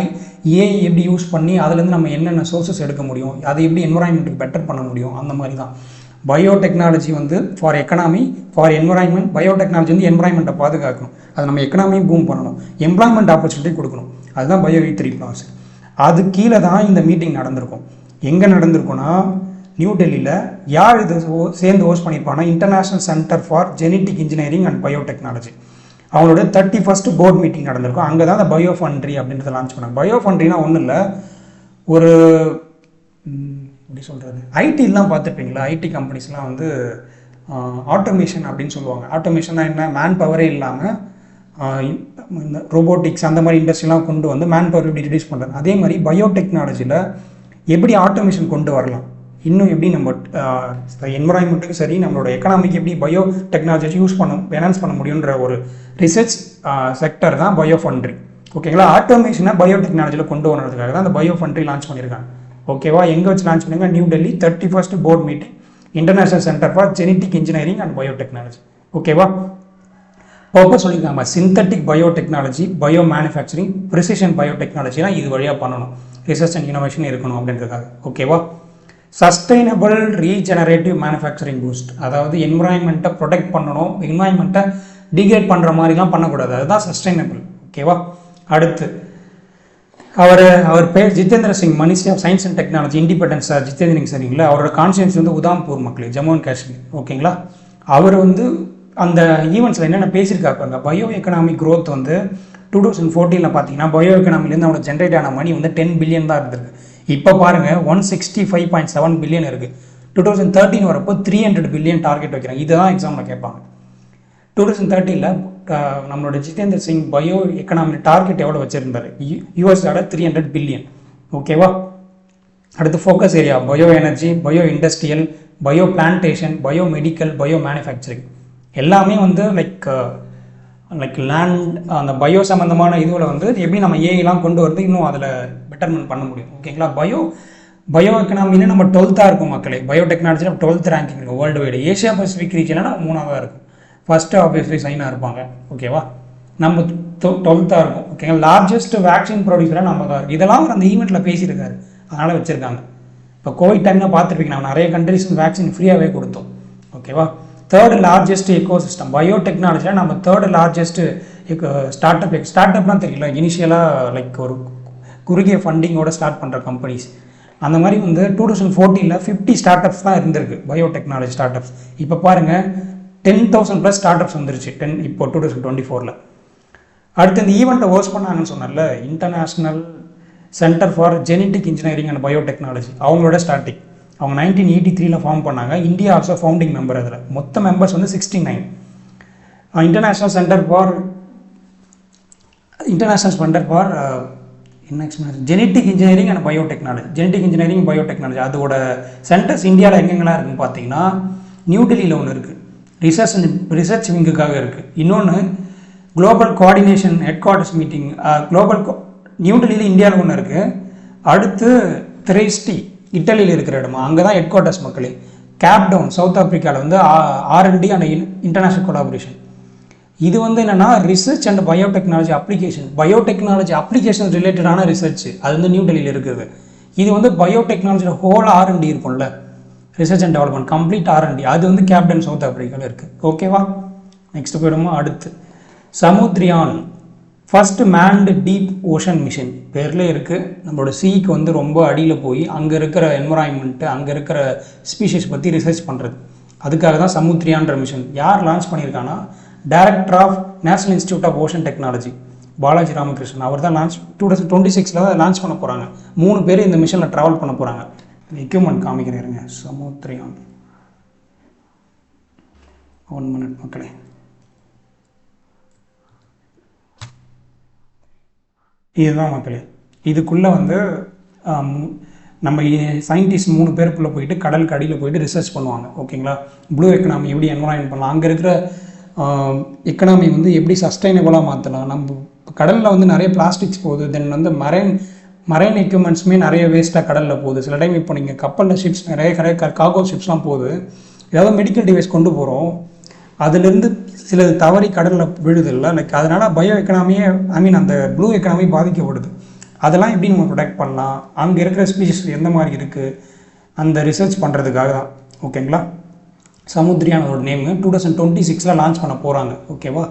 ஏஐ எப்படி யூஸ் பண்ணி அதுலேருந்து நம்ம என்னென்ன சோர்சஸ் எடுக்க முடியும், அதை எப்படி என்வரான்மெண்ட்டுக்கு பெட்டர் பண்ண முடியும், அந்த மாதிரி தான் பயோடெக்னாலஜி வந்து for economy, for environment. Biotechnology வந்து என்வரான்மெண்ட்டை பாதுகாக்கணும், அது நம்ம எக்கனாமியும் பூம் பண்ணணும், எம்ப்ளாய்மெண்ட் ஆப்பர்ச்சுனிட்டி கொடுக்கணும். அதுதான் பயோ E3 ப்ளாஸ். அது கீழே தான் இந்த மீட்டிங் நடந்திருக்கும். எங்கே நடந்திருக்குன்னா நியூ டெல்லியில். யார் இது சேர்ந்து ஹோஸ்ட் பண்ணியிருப்பாங்கன்னா international centre for genetic engineering and biotechnology. அவங்களோட 31st போர்ட் மீட்டிங் நடந்திருக்கும். அங்கே தான் அந்த பயோ ஃபண்ட்ரி அப்படின்றத லான்ச் பண்ணாங்க. பயோ ஃபண்ட்ரினா ஒன்றும் இல்லை, ஒரு எப்படி சொல்கிறது, ஐடிலாம் பார்த்துருப்பீங்களா, ஐடி கம்பெனிஸ்லாம் வந்து ஆட்டோமேஷன் அப்படின்னு சொல்லுவாங்க. ஆட்டோமேஷன்னா என்ன, மேன் பவரே இல்லாமல் இந்த ரோபோட்டிக்ஸ் அந்த மாதிரி இண்டஸ்ட்ரிலாம் கொண்டு வந்து மேன் பவர் எப்படி ரிடியூஸ் பண்ணுறது. அதே மாதிரி பயோடெக்னாலஜியில் எப்படி ஆட்டோமேஷன் கொண்டு வரலாம், இன்னும் எப்படி நம்ம என்வரான்மெண்ட்டுக்கு சரி நம்மளோட எக்கனாமிக்கு எப்படி பயோ டெக்னாலஜி யூஸ் என்ஹான்ஸ் பண்ண முடியுன்ற ஒரு ரிசர்ச் செக்டர் தான் பயோ ஃபண்ட்ரி. ஓகேங்களா, ஆட்டோமேஷனை பயோ டெக்னாலஜியில் கொண்டு வரதுக்காக தான் அந்த பயோ ஃபண்ட்ரி லான்ச் பண்ணியிருக்காங்க. ஓகேவா, எங்கே வச்சு லான்ச் பண்ணுங்க, New Delhi 31st board meeting, international centre for genetic engineering and biotechnology. ஓகேவா, பர்பஸ் சொல்லியிருக்காங்க, synthetic biotechnology, bio manufacturing, precision பயோடெக்னாலஜிலாம் இது வழியாக பண்ணணும், ரிசர்ச் அண்ட் இனோவேஷன் இருக்கணும் அப்படின்றதுக்காக. ஓகேவா, சஸ்டைனபிள் ரீஜெனரேட்டிவ் மேனுஃபேக்சரிங் பூஸ்ட், அதாவது என்வரான்மெண்ட்டை ப்ரொடெக்ட் பண்ணணும், என்வரான்மெண்ட்டை டிகிரேட் பண்ணுற மாதிரிலாம் பண்ணக்கூடாது, அதுதான் சஸ்டைனபிள். ஓகேவா, அடுத்து அவர் பேர் Jitendra Singh, ministry of science and technology, independence charge Jitendra Singh சரிங்களா. அவரோட கான்ஸ்டியூன்சி வந்து உதாம்பூர் மக்களே, ஜம்மு அண்ட் காஷ்மீர். ஓகேங்களா, அவர் வந்து அந்த ஈவெண்ட்ஸில் என்னென்ன பேசியிருக்காங்க, பயோ எக்கனாமிக் க்ரோத் வந்து 2014 பார்த்தீங்கன்னா பயோ எக்கனாமிலேருந்து அவங்களோட ஜென்ரேட் ஆன மணி வந்து 10 பில்லியன் தான் இருந்திருக்கு. இப்போ பாருங்கள் 165.7 பில்லியன் இருக்குது. 2013 வரப்போ 300 பில்லியன் டார்கெட் வைக்கிறாங்க. இதுதான் எக்ஸாமில் கேட்பாங்க. 2013 நம்மளோட Jitendra Singh bio economy target எவ்வளோ வச்சுருந்தாரு, US டாலர் 300 பில்லியன். ஓகேவா, அடுத்து focus area bio energy, bio industrial, bio plantation, bio medical, bio manufacturing. எல்லாமே வந்து லைக் லேண்ட் அந்த பயோ சம்மந்தமான இதுவில் வந்து எப்படி நம்ம ஏஐலாம் கொண்டு வரது இன்னும் அதில் பெட்டர்மெண்ட் பண்ண முடியும். ஓகேங்களா, பயோ எக்கனாமின்னு நம்ம 12th இருக்கும் மக்களே. பயோ டெக்னாலஜியில் 12th ரேங்கிங் இருக்கும் வேர்ல்டு வைடு. ஏஷியா பசிபிக் ரீஜனில் 3ஆவதாக இருக்கும். ஃபஸ்ட்டு ஆப்வியஸ்லி சைனாக இருப்பாங்க. ஓகேவா, நம்ம 12th இருக்கும். ஓகேங்களா, லார்ஜஸ்ட் வேக்சின் ப்ரொடியூசராக நம்ம தான் இருக்குது. இதெல்லாம் அந்த ஈவெண்ட்டில் பேசியிருக்காரு, அதனால் வச்சுருக்காங்க. இப்போ கோவிட் டைமில் பார்த்துருப்பீங்க, நம்ம நிறைய கண்ட்ரிஸ் வேக்சின் ஃப்ரீயாகவே கொடுத்தோம். ஓகேவா, 3rd லார்ஜஸ்ட் எக்கோசிஸ்டம் பயோ டெக்னாலஜியில் நம்ம 3rd லார்ஜஸ்ட் ஸ்டார்ட்அப்லாம் தெரியல, இனிஷியலாக லைக் ஒரு குறுகிய ஃபண்டிங்கோட ஸ்டார்ட் பண்ணுற கம்பெனிஸ். அந்த மாதிரி வந்து 2014 50 ஸ்டார்ட்-அப்ஸ் தான் இருந்திருக்கு பயோ டெக்னாலஜி ஸ்டார்ட்-அப்ஸ். இப்போ பாருங்கள் 10,000+ ஸ்டார்ட்-அப்ஸ் வந்துருச்சு இப்போ 2024. அடுத்து இந்த ஈவெண்ட்டை ஹோஸ்ட் பண்ணாங்கன்னு சொன்னார்ல, international centre for genetic engineering and biotechnology. அவங்களோட ஸ்டார்டிங் அவங்க 1983 ஃபார்ம் பண்ணாங்க. India also founding member. அதில் மொத்த மெம்பர்ஸ் வந்து 69. International centre for genetic engineering and biotechnology. Genetic engineering biotechnology அதோட சென்டர்ஸ் இந்தியாவில் எங்கெங்கெல்லாம் இருக்குன்னு பார்த்தீங்கன்னா, நியூ டெல்லியில் ஒன்று இருக்குது, ரிசர்ச் விங்குக்காக இருக்குது. இன்னொன்று global coordination head quarters meeting new டெல்லியில் இந்தியாவில் ஒன்று இருக்குது. அடுத்து திரேஸ்டி இட்டலியில் இருக்கிற இடமா, அங்கே தான் ஹெட் குவார்ட்டர்ஸ் மக்களே. கேப் டவுன் சவுத் ஆப்பிரிக்காவில் வந்து R&D அண்ட் இன்டர்நேஷ்னல் கொலாபரேஷன். இது வந்து என்னென்னா ரிசர்ச் அண்ட் பயோடெக்னாலஜி அப்ளிகேஷன் ரிலேட்டடான ரிசர்ச். அது வந்து நியூ டெல்லியில் இருக்குது. இது வந்து பயோடெக்னாலஜியோட ஹோல் R&D இருக்கும்ல, research and development complete R&D, அது வந்து கேப்டன் சவுத் ஆஃப்ரிக்காவில் இருக்குது. ஓகேவா, நெக்ஸ்ட் போயிடுமா. அடுத்து Samudrayaan first manned deep ocean mission பேரில் இருக்குது. நம்மளோட சீக்கு வந்து ரொம்ப அடியில் போய் அங்கே இருக்கிற என்வரான்மெண்ட்டு அங்கே இருக்கிற ஸ்பீஷிஸ் பற்றி ரிசர்ச் பண்ணுறது. அதுக்காக தான் சமுத்ரியான்ற மிஷன். யார் லான்ச் பண்ணியிருக்காங்கன்னா director of national institute of ocean technology Balaji Ramakrishnan. அவர் தான் லான்ச் 2026 தான் லான்ச் பண்ண போகிறாங்க. 3 பேர் இந்த மிஷனில் ட்ராவல் பண்ண போகிறாங்க. எக்யூப்மெண்ட் காமிக்கிறேங்க. சமுத்ரியான் 1 minute மக்களே. இதுதான் மக்களே. இதுக்குள்ளே வந்து நம்ம சயின்டிஸ்ட் 3 பேருக்குள்ளே போயிட்டு கடலுக்கு அடியில் போயிட்டு ரிசர்ச் பண்ணுவாங்க. ஓகேங்களா, ப்ளூ எக்கனாமி எப்படி என்வரான்மெண்ட் பண்ணலாம், அங்கே இருக்கிற எக்கனாமி வந்து எப்படி சஸ்டைனபிளாக மாற்றலாம். நம்ம கடலில் வந்து நிறைய பிளாஸ்டிக்ஸ் போகுது, தென் வந்து மரைன் எக்யூப்மெண்ட்ஸுமே நிறைய வேஸ்ட்டாக கடலில் போகுது. சில டைம் இப்போ நீங்கள் கப்பலில் ஷிப்ஸ் நிறைய கார்கோ ஷிப்ஸ்லாம் போகுது, ஏதாவது மெடிக்கல் டிவைஸ் கொண்டு போகிறோம், அதுலேருந்து சில தவறி கடலில் விழுது இல்லை, லைக் அதனால் பயோ எக்கனாமியே அந்த ப்ளூ எக்கனாமி பாதிக்கப்படுது. அதெல்லாம் எப்படி நம்ம ப்ரொடெக்ட் பண்ணலாம், அங்கே இருக்கிற ஸ்பீஷிஸ் எந்த மாதிரி இருக்குது, அந்த ரிசர்ச் பண்ணுறதுக்காக தான். ஓகேங்களா, சமுத்ரியானோட நேமு 2026 லான்ச் பண்ண போகிறாங்க. ஓகேவா,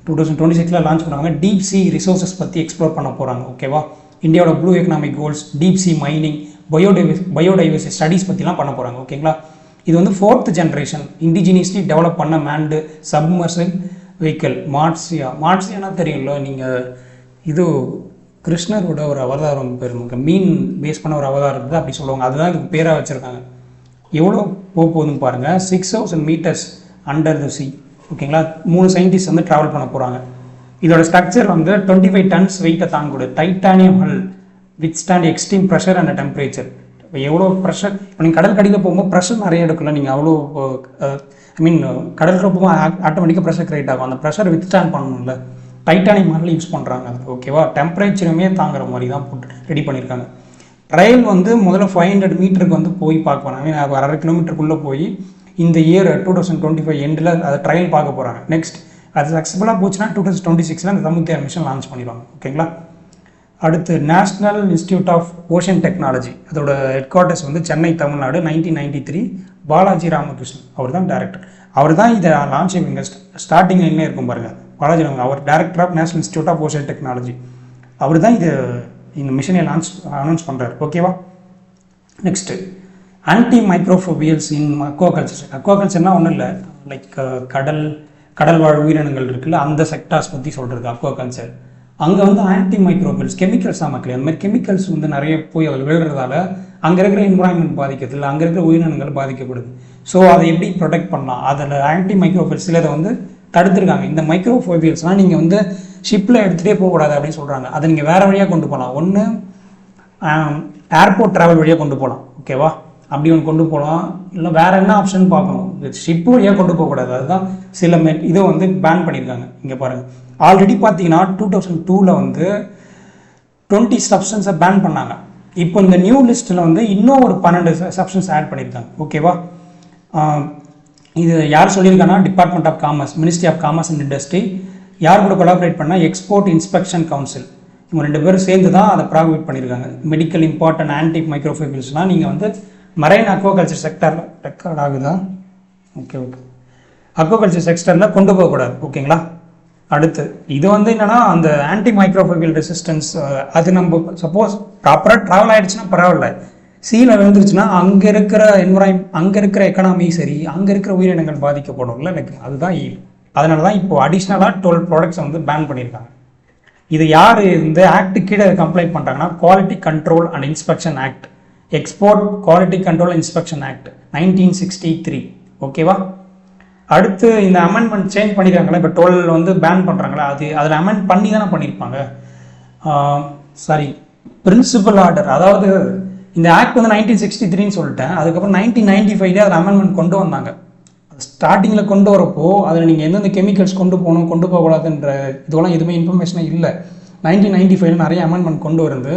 2026 லான்ச் பண்ணுவாங்க. டீப் சி ரிசோர்ஸஸ் பற்றி எக்ஸ்ப்ளோர் பண்ண போகிறாங்க. ஓகேவா, இந்தியாவோட blue economic goals, deep C mining, biodiversity studies பற்றிலாம் பண்ண போகிறாங்க. ஓகேங்களா, இது வந்து 4th ஜென்ரேஷன் இண்டிஜினியஸ்லி டெவலப் பண்ண மேண்டு சப்மர்சல் வெஹிக்கிள். மார்ட்ஸியானா தெரியும்ல நீங்கள், இது கிருஷ்ணரோட ஒரு அவதாரம் பேர், மீன் பேஸ் பண்ண ஒரு அவதாரம் இருக்குது அப்படி சொல்லுவாங்க. அதுதான் இதுக்கு பேராக வச்சுருக்காங்க. எவ்வளோ போகுதுன்னு பாருங்கள், 6000 meters அண்டர் த சி. ஓகேங்களா, 3 சயின்டிஸ்ட் வந்து ட்ராவல் பண்ண போகிறாங்க. இதோட ஸ்ட்ரக்சர் வந்து 25 tons வெயிட்டை தாங்கக்கூடிய டைட்டானியம் ஹல் with stand extreme pressure and temperature. இப்போ எவ்வளோ ப்ரெஷர், இப்போ நீங்கள் கடல் கடியில் போகும்போது ப்ரெஷர் நிறைய எடுக்கல, நீங்கள் அவ்வளோ கடல் ரொம்ப ஆட்டோமேட்டிக்காக ப்ரெஷர் கிரியேட் ஆகும். அந்த ப்ரெஷர் வித் ஸ்டாண்ட் பண்ணணும்ல, டைட்டானியம் ஹல் யூஸ் பண்ணுறாங்க அது. ஓகேவா, டெம்பரேச்சருமே தாங்குற மாதிரி தான் ரெடி பண்ணியிருக்காங்க. ட்ரையல் வந்து முதல்ல 500 மீட்டருக்கு வந்து போய் பார்க்கணும். 1/2 கிலோமீட்டருக்குள்ளே போய் இந்த இயர் 2025 எண்டில் அதை ட்ரையல் பார்க்க போகிறாங்க. நெக்ஸ்ட் அது சக்ஸஸ்ஃபுல்லாக போச்சுன்னா 2026 அந்த சமுத்திர மிஷன் லான்ச் பண்ணிடுவாங்க. ஓகேங்களா, அடுத்து national institute of ocean technology, அதோட ஹெட் குவார்ட்டர்ஸ் வந்து சென்னை, தமிழ்நாடு. 1993 பாலாஜி ராமகிருஷ்ணன் அவர் தான் டைரக்டர். அவர் தான் இதை லான்ச் பண்ணுங்க. ஸ்டார்டிங் என்ன இருக்கும் பாருங்கள், பாலாஜி ராமகிருஷ்ணன் அவர் director of national institute of ocean technology. அவர் தான் இந்த மிஷனை அனௌன்ஸ் பண்ணுறாரு. ஓகேவா, next anti microbials in aquaculture. அக்வாகல்ச்சர்னால் ஒன்றும் இல்லை, லைக் கடல் வாழ் உயிரினங்கள் இருக்குல்ல, அந்த செக்டார்ஸ் பற்றி சொல்கிறது அக்வாகல்ச்சர். அங்கே வந்து ஆன்டி மைக்ரோபியல்ஸ் கெமிக்கல்ஸ் தான் மக்களே. அந்த மாதிரி கெமிக்கல்ஸ் வந்து நிறைய போய் அதில் விழுறதால அங்கே இருக்கிற என்வரான்மெண்ட் பாதிக்கிறது இல்லை, அங்கே இருக்கிற உயிரினங்கள் பாதிக்கப்படுது. ஸோ அதை எப்படி ப்ரொடெக்ட் பண்ணலாம், அதில் ஆன்டி மைக்ரோபியல்ஸ் சிலதை வந்து தடுத்துருக்காங்க. இந்த மைக்ரோஃபோபியல்ஸ்லாம் நீங்கள் வந்து ஷிப்பில் எடுத்துகிட்டே போகக்கூடாது அப்படின்னு சொல்கிறாங்க. அதை நீங்கள் வேறு வழியாக கொண்டு போகலாம். ஒன்று ஏர்போர்ட் ட்ராவல் வழியாக கொண்டு போகலாம். ஓகேவா, அப்படி ஒன்று கொண்டு போகலாம். இல்லை வேறு என்ன ஆப்ஷன் பார்க்கணும், ஷிப்பு வழியாக கொண்டு போகக்கூடாது. அதுதான் சில இதை வந்து பேன் பண்ணியிருக்காங்க. இங்கே பாருங்கள், ஆல்ரெடி பார்த்தீங்கன்னா 2002 வந்து 20 சப்ஸ்டன்ஸை பேன் பண்ணாங்க. இப்போ இந்த நியூ லிஸ்ட்டில் வந்து இன்னும் ஒரு 12 சப்ஸ்டன்ஸ் ஆட் பண்ணியிருக்காங்க. ஓகேவா, இது யார் சொல்லியிருக்காங்கன்னா department of commerce, ministry of commerce and industry. யார் கூட கொலாபரேட் பண்ணால் எக்ஸ்போர்ட் இன்ஸ்பெக்ஷன் கவுன்சில், இவங்க 2 பேரும் சேர்ந்து தான் அதை ப்ராகவேட் பண்ணியிருக்காங்க. மெடிக்கல் இம்பார்ட்டன்ட் ஆன்டி மைக்ரோஃபோபியல்ஸ்லாம் நீங்கள் வந்து மரைன் அக்வாகல்ச்சர் செக்டரில் ரெக்கார்ட் ஆகுதா? ஓகே, அக்வாகல்ச்சர் செக்டரில் கொண்டு போகக்கூடாது. ஓகேங்களா, அடுத்து இது வந்து என்னென்னா அந்த ஆன்டி மைக்ரோஃபோபியல் ரெசிஸ்டன்ஸ், அது நம்ம சப்போஸ் ப்ராப்பராக ட்ராவல் ஆகிடுச்சுன்னா பரவாயில்ல, சீல விழுந்துருச்சுன்னா அங்கே இருக்கிற எக்கனாமி சரி, அங்கே இருக்கிற உயிரினங்கள் பாதிக்கப்படும்ல, எனக்கு அதுதான் அதனால தான் இப்போ அடிஷ்னலாக 12 ப்ராடக்ட்ஸ் வந்து பேன் பண்ணியிருக்காங்க. இது யார் இந்த ஆக்ட் கீழே கம்ப்ளைண்ட் பண்ணுறாங்கன்னா quality control and inspection act, export quality control inspection act 1963. ஓகேவா, அடுத்து இந்த அமெண்ட்மெண்ட் சேஞ்ச் பண்ணியிருக்காங்களா, இப்போ 12 வந்து பேன் பண்ணுறாங்களா, அதில் அமெண்ட் பண்ணி தானே பண்ணியிருப்பாங்க. சாரி, பிரின்சிபல் ஆர்டர், அதாவது இந்த ஆக்ட் வந்து 1963 சொல்லிட்டேன். அதுக்கப்புறம் 1995 அதில் அமெண்ட்மெண்ட் கொண்டு வந்தாங்க. ஸ்டார்டிங்கில் கொண்டு வரப்போ அதில் நீங்கள் எந்தெந்த கெமிக்கல்ஸ் கொண்டு போகணும் கொண்டு போகக்கூடாதுன்ற இதெல்லாம் எதுவுமே இன்ஃபர்மேஷனே இல்லை. 1995 நிறைய அமெண்ட்மெண்ட் கொண்டு வந்து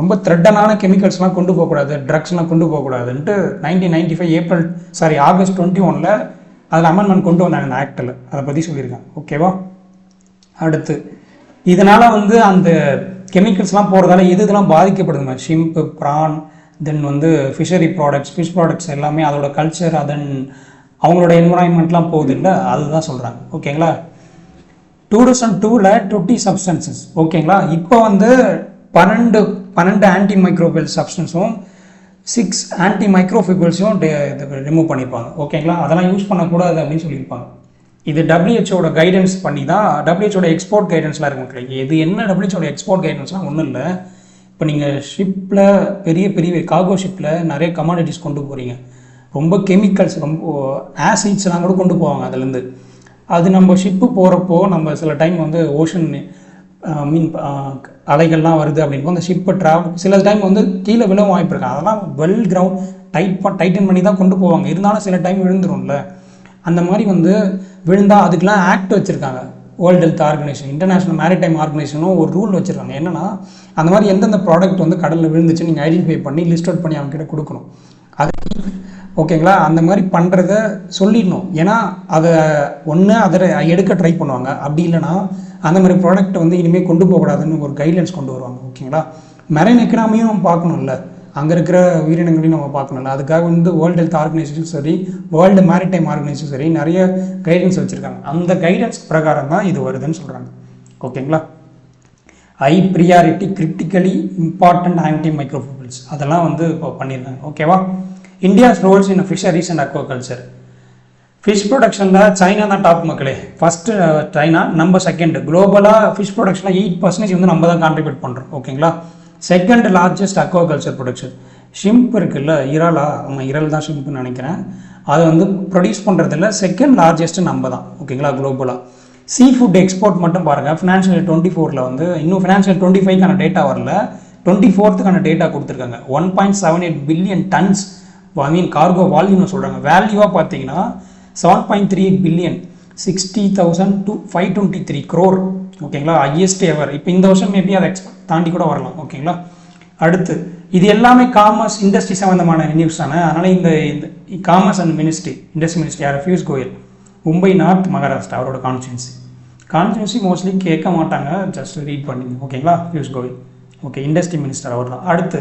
ரொம்ப த்ரெட்டனான கெமிக்கல்ஸ்லாம் கொண்டு போகக்கூடாது, ட்ரக்ஸ்லாம் கொண்டு போகக்கூடாதுன்ட்டு 1995 ஆகஸ்ட் 21 அதில் அமெண்ட்மெண்ட் கொண்டு வந்தாங்க அந்த ஆக்டில், அதை பற்றி சொல்லியிருக்காங்க. ஓகேவா? அடுத்து இதனால் வந்து அந்த கெமிக்கல்ஸ்லாம் போகிறதால இதெல்லாம் பாதிக்கப்படுதுங்க. ஷிம்ப்பு, ப்ரான், தென் வந்து ஃபிஷரி ப்ராடக்ட்ஸ், ஃபிஷ் ப்ராடக்ட்ஸ் எல்லாமே அதோட கல்ச்சர், அதன் அவங்களோட என்விரான்மெண்ட்லாம் போகுது இல்லை, அதுதான் சொல்கிறாங்க. ஓகேங்களா? 2002ல் 20 சப்ஸ்டன்சஸ். ஓகேங்களா? இப்போ வந்து 12 ஆன்டி மைக்ரோபியல் சப்ஸ்டன்ஸும் 6 ஆன்டி மைக்ரோஃபிபிள்ஸையும் ரிமூவ் பண்ணியிருப்பாங்க. ஓகேங்களா? அதெல்லாம் யூஸ் பண்ணக்கூடாது அப்படின்னு சொல்லியிருப்பாங்க. இது டபிள்யூஹெச்ஓட கைடன்ஸ் பண்ணி தான், டபிள்யூஹெச்ஓட எக்ஸ்போர்ட் கைடன்ஸ்லாம் இருக்கும். இது என்ன டபிள்யூஹெச்ஓட எக்ஸ்போர்ட் கைடன்ஸ்லாம் ஒன்றும் இல்லை. இப்போ நீங்கள் ஷிப்பில் பெரிய பெரிய கார்கோ ஷிப்பில் நிறைய கமாடிட்டிஸ் கொண்டு போகிறீங்க, ரொம்ப கெமிக்கல்ஸ், ரொம்ப ஆசிட்ஸ்லாம் கூட கொண்டு போவாங்க அதுலேருந்து. அது நம்ம ஷிப்பு போகிறப்போ நம்ம சில டைம் வந்து ஓஷன் மீன் அலைகள்லாம் வருது அப்படின்போது அந்த ஷிப்பை சில டைம் வந்து கீழே விழவும் வாய்ப்பு இருக்கு. அதெல்லாம் வெல் கிரவுண்ட் டைட்டன் பண்ணி தான் கொண்டு போவாங்க. இருந்தாலும் சில டைம் விழுந்துரும்ல. அந்த மாதிரி வந்து விழுந்தால் அதுக்கெலாம் ஆக்ட் வச்சுருக்காங்க. World health organisation, international maritime ஆர்கனைசேஷனும் ஒரு ரூல் வச்சுருக்காங்க. என்னென்னா அந்த மாதிரி எந்தெந்த ப்ராடக்ட் வந்து கடலில் விழுந்துச்சு நீங்கள் ஐடென்டிஃபை பண்ணி லிஸ்ட் அவுட் பண்ணி அவங்ககிட்ட கொடுக்கணும். அது ஓகேங்களா? அந்த மாதிரி பண்ணுறத சொல்லிடணும். ஏன்னா அதை அதை எடுக்க ட்ரை பண்ணுவாங்க. அப்படி இல்லைனா அந்த மாதிரி ப்ராடக்ட்டை வந்து இனிமேல் கொண்டு போகக்கூடாதுன்னு ஒரு கைட்லைன்ஸ் கொண்டு வருவாங்க. ஓகேங்களா? மெரைன் எக்கனாமியும் நம்ம பார்க்கணும்ல, அங்கே இருக்கிற உயிரினங்களையும் நம்ம பார்க்கணும்ல. அதுக்காக வந்து வேர்ல்டு ஹெல்த் ஆர்கனைசேஷன் சரி, வேர்ல்டு மேரிடைம் ஆர்கனைசேஷன் சரி நிறைய கைடன்ஸ் வச்சுருக்காங்க. அந்த கைடன்ஸ் பிரகாரம் தான் இது வருதுன்னு சொல்கிறாங்க. ஓகேங்களா? High priority critically important anti microbials அதெல்லாம் வந்து இப்போ பண்ணியிருக்காங்க. ஓகேவா? India's roles in fisheries and aquaculture. Fish ப்ரொடக்ஷனில் சைனா தான் டாப் மக்களே. ஃபஸ்ட்டு சைனா, நம்ம செகண்டு. குளோபலாக ஃபிஷ் ப்ரொடக்ஷனில் 8% வந்து நம்ம தான் கான்ட்ரிபியூட் பண்ணுறோம். ஓகேங்களா? Second largest aquaculture production. Shrimp இருக்குல்ல, இறாலா? ஆமாம், இறால் தான் ஷிம்ப்னு நினைக்கிறேன். அதை வந்து ப்ரொடியூஸ் பண்ணுறதில்ல செகண்ட் லார்ஜஸ்ட்டு நம்ம தான். ஓகேங்களா? குளோபலாக சீ ஃபுட் எக்ஸ்போர்ட் மட்டும் பாருங்கள். ஃபினான்ஷியல் 24ல் வந்து இன்னும் ஃபினான்ஷியல் 25க்கான டேட்டா வரல, 24க்கான டேட்டா கொடுத்துருக்காங்க. 1.78 பில்லியன் டன்ஸ் கார்கோ வால்யூம்னு சொல்கிறாங்க. வேல்யூவாக பார்த்தீங்கன்னா 7.38 பில்லியன், 60,000 to 523 crore. ஓகேங்களா? Highest ever. இப்போ இந்த வருஷம் மேபி அதை தாண்டி கூட வரலாம். ஓகேங்களா? அடுத்து இது எல்லாமே காமர்ஸ் இண்டஸ்ட்ரி சம்மந்தமான நியூஸ் தானே. அதனால் இந்த காமர்ஸ் அண்ட் இண்டஸ்ட்ரி மினிஸ்ட்ரி யார்? பியூஷ் கோயல். மும்பை நார்த் மகாராஷ்டிரா அவரோட கான்ஸ்டியூன்சி மோஸ்ட்லி கேட்க மாட்டாங்க, ஜஸ்ட் ரீட் பண்ணிங்க. ஓகேங்களா? Piyush Goyal. Okay, industry minister அவர் தான். அடுத்து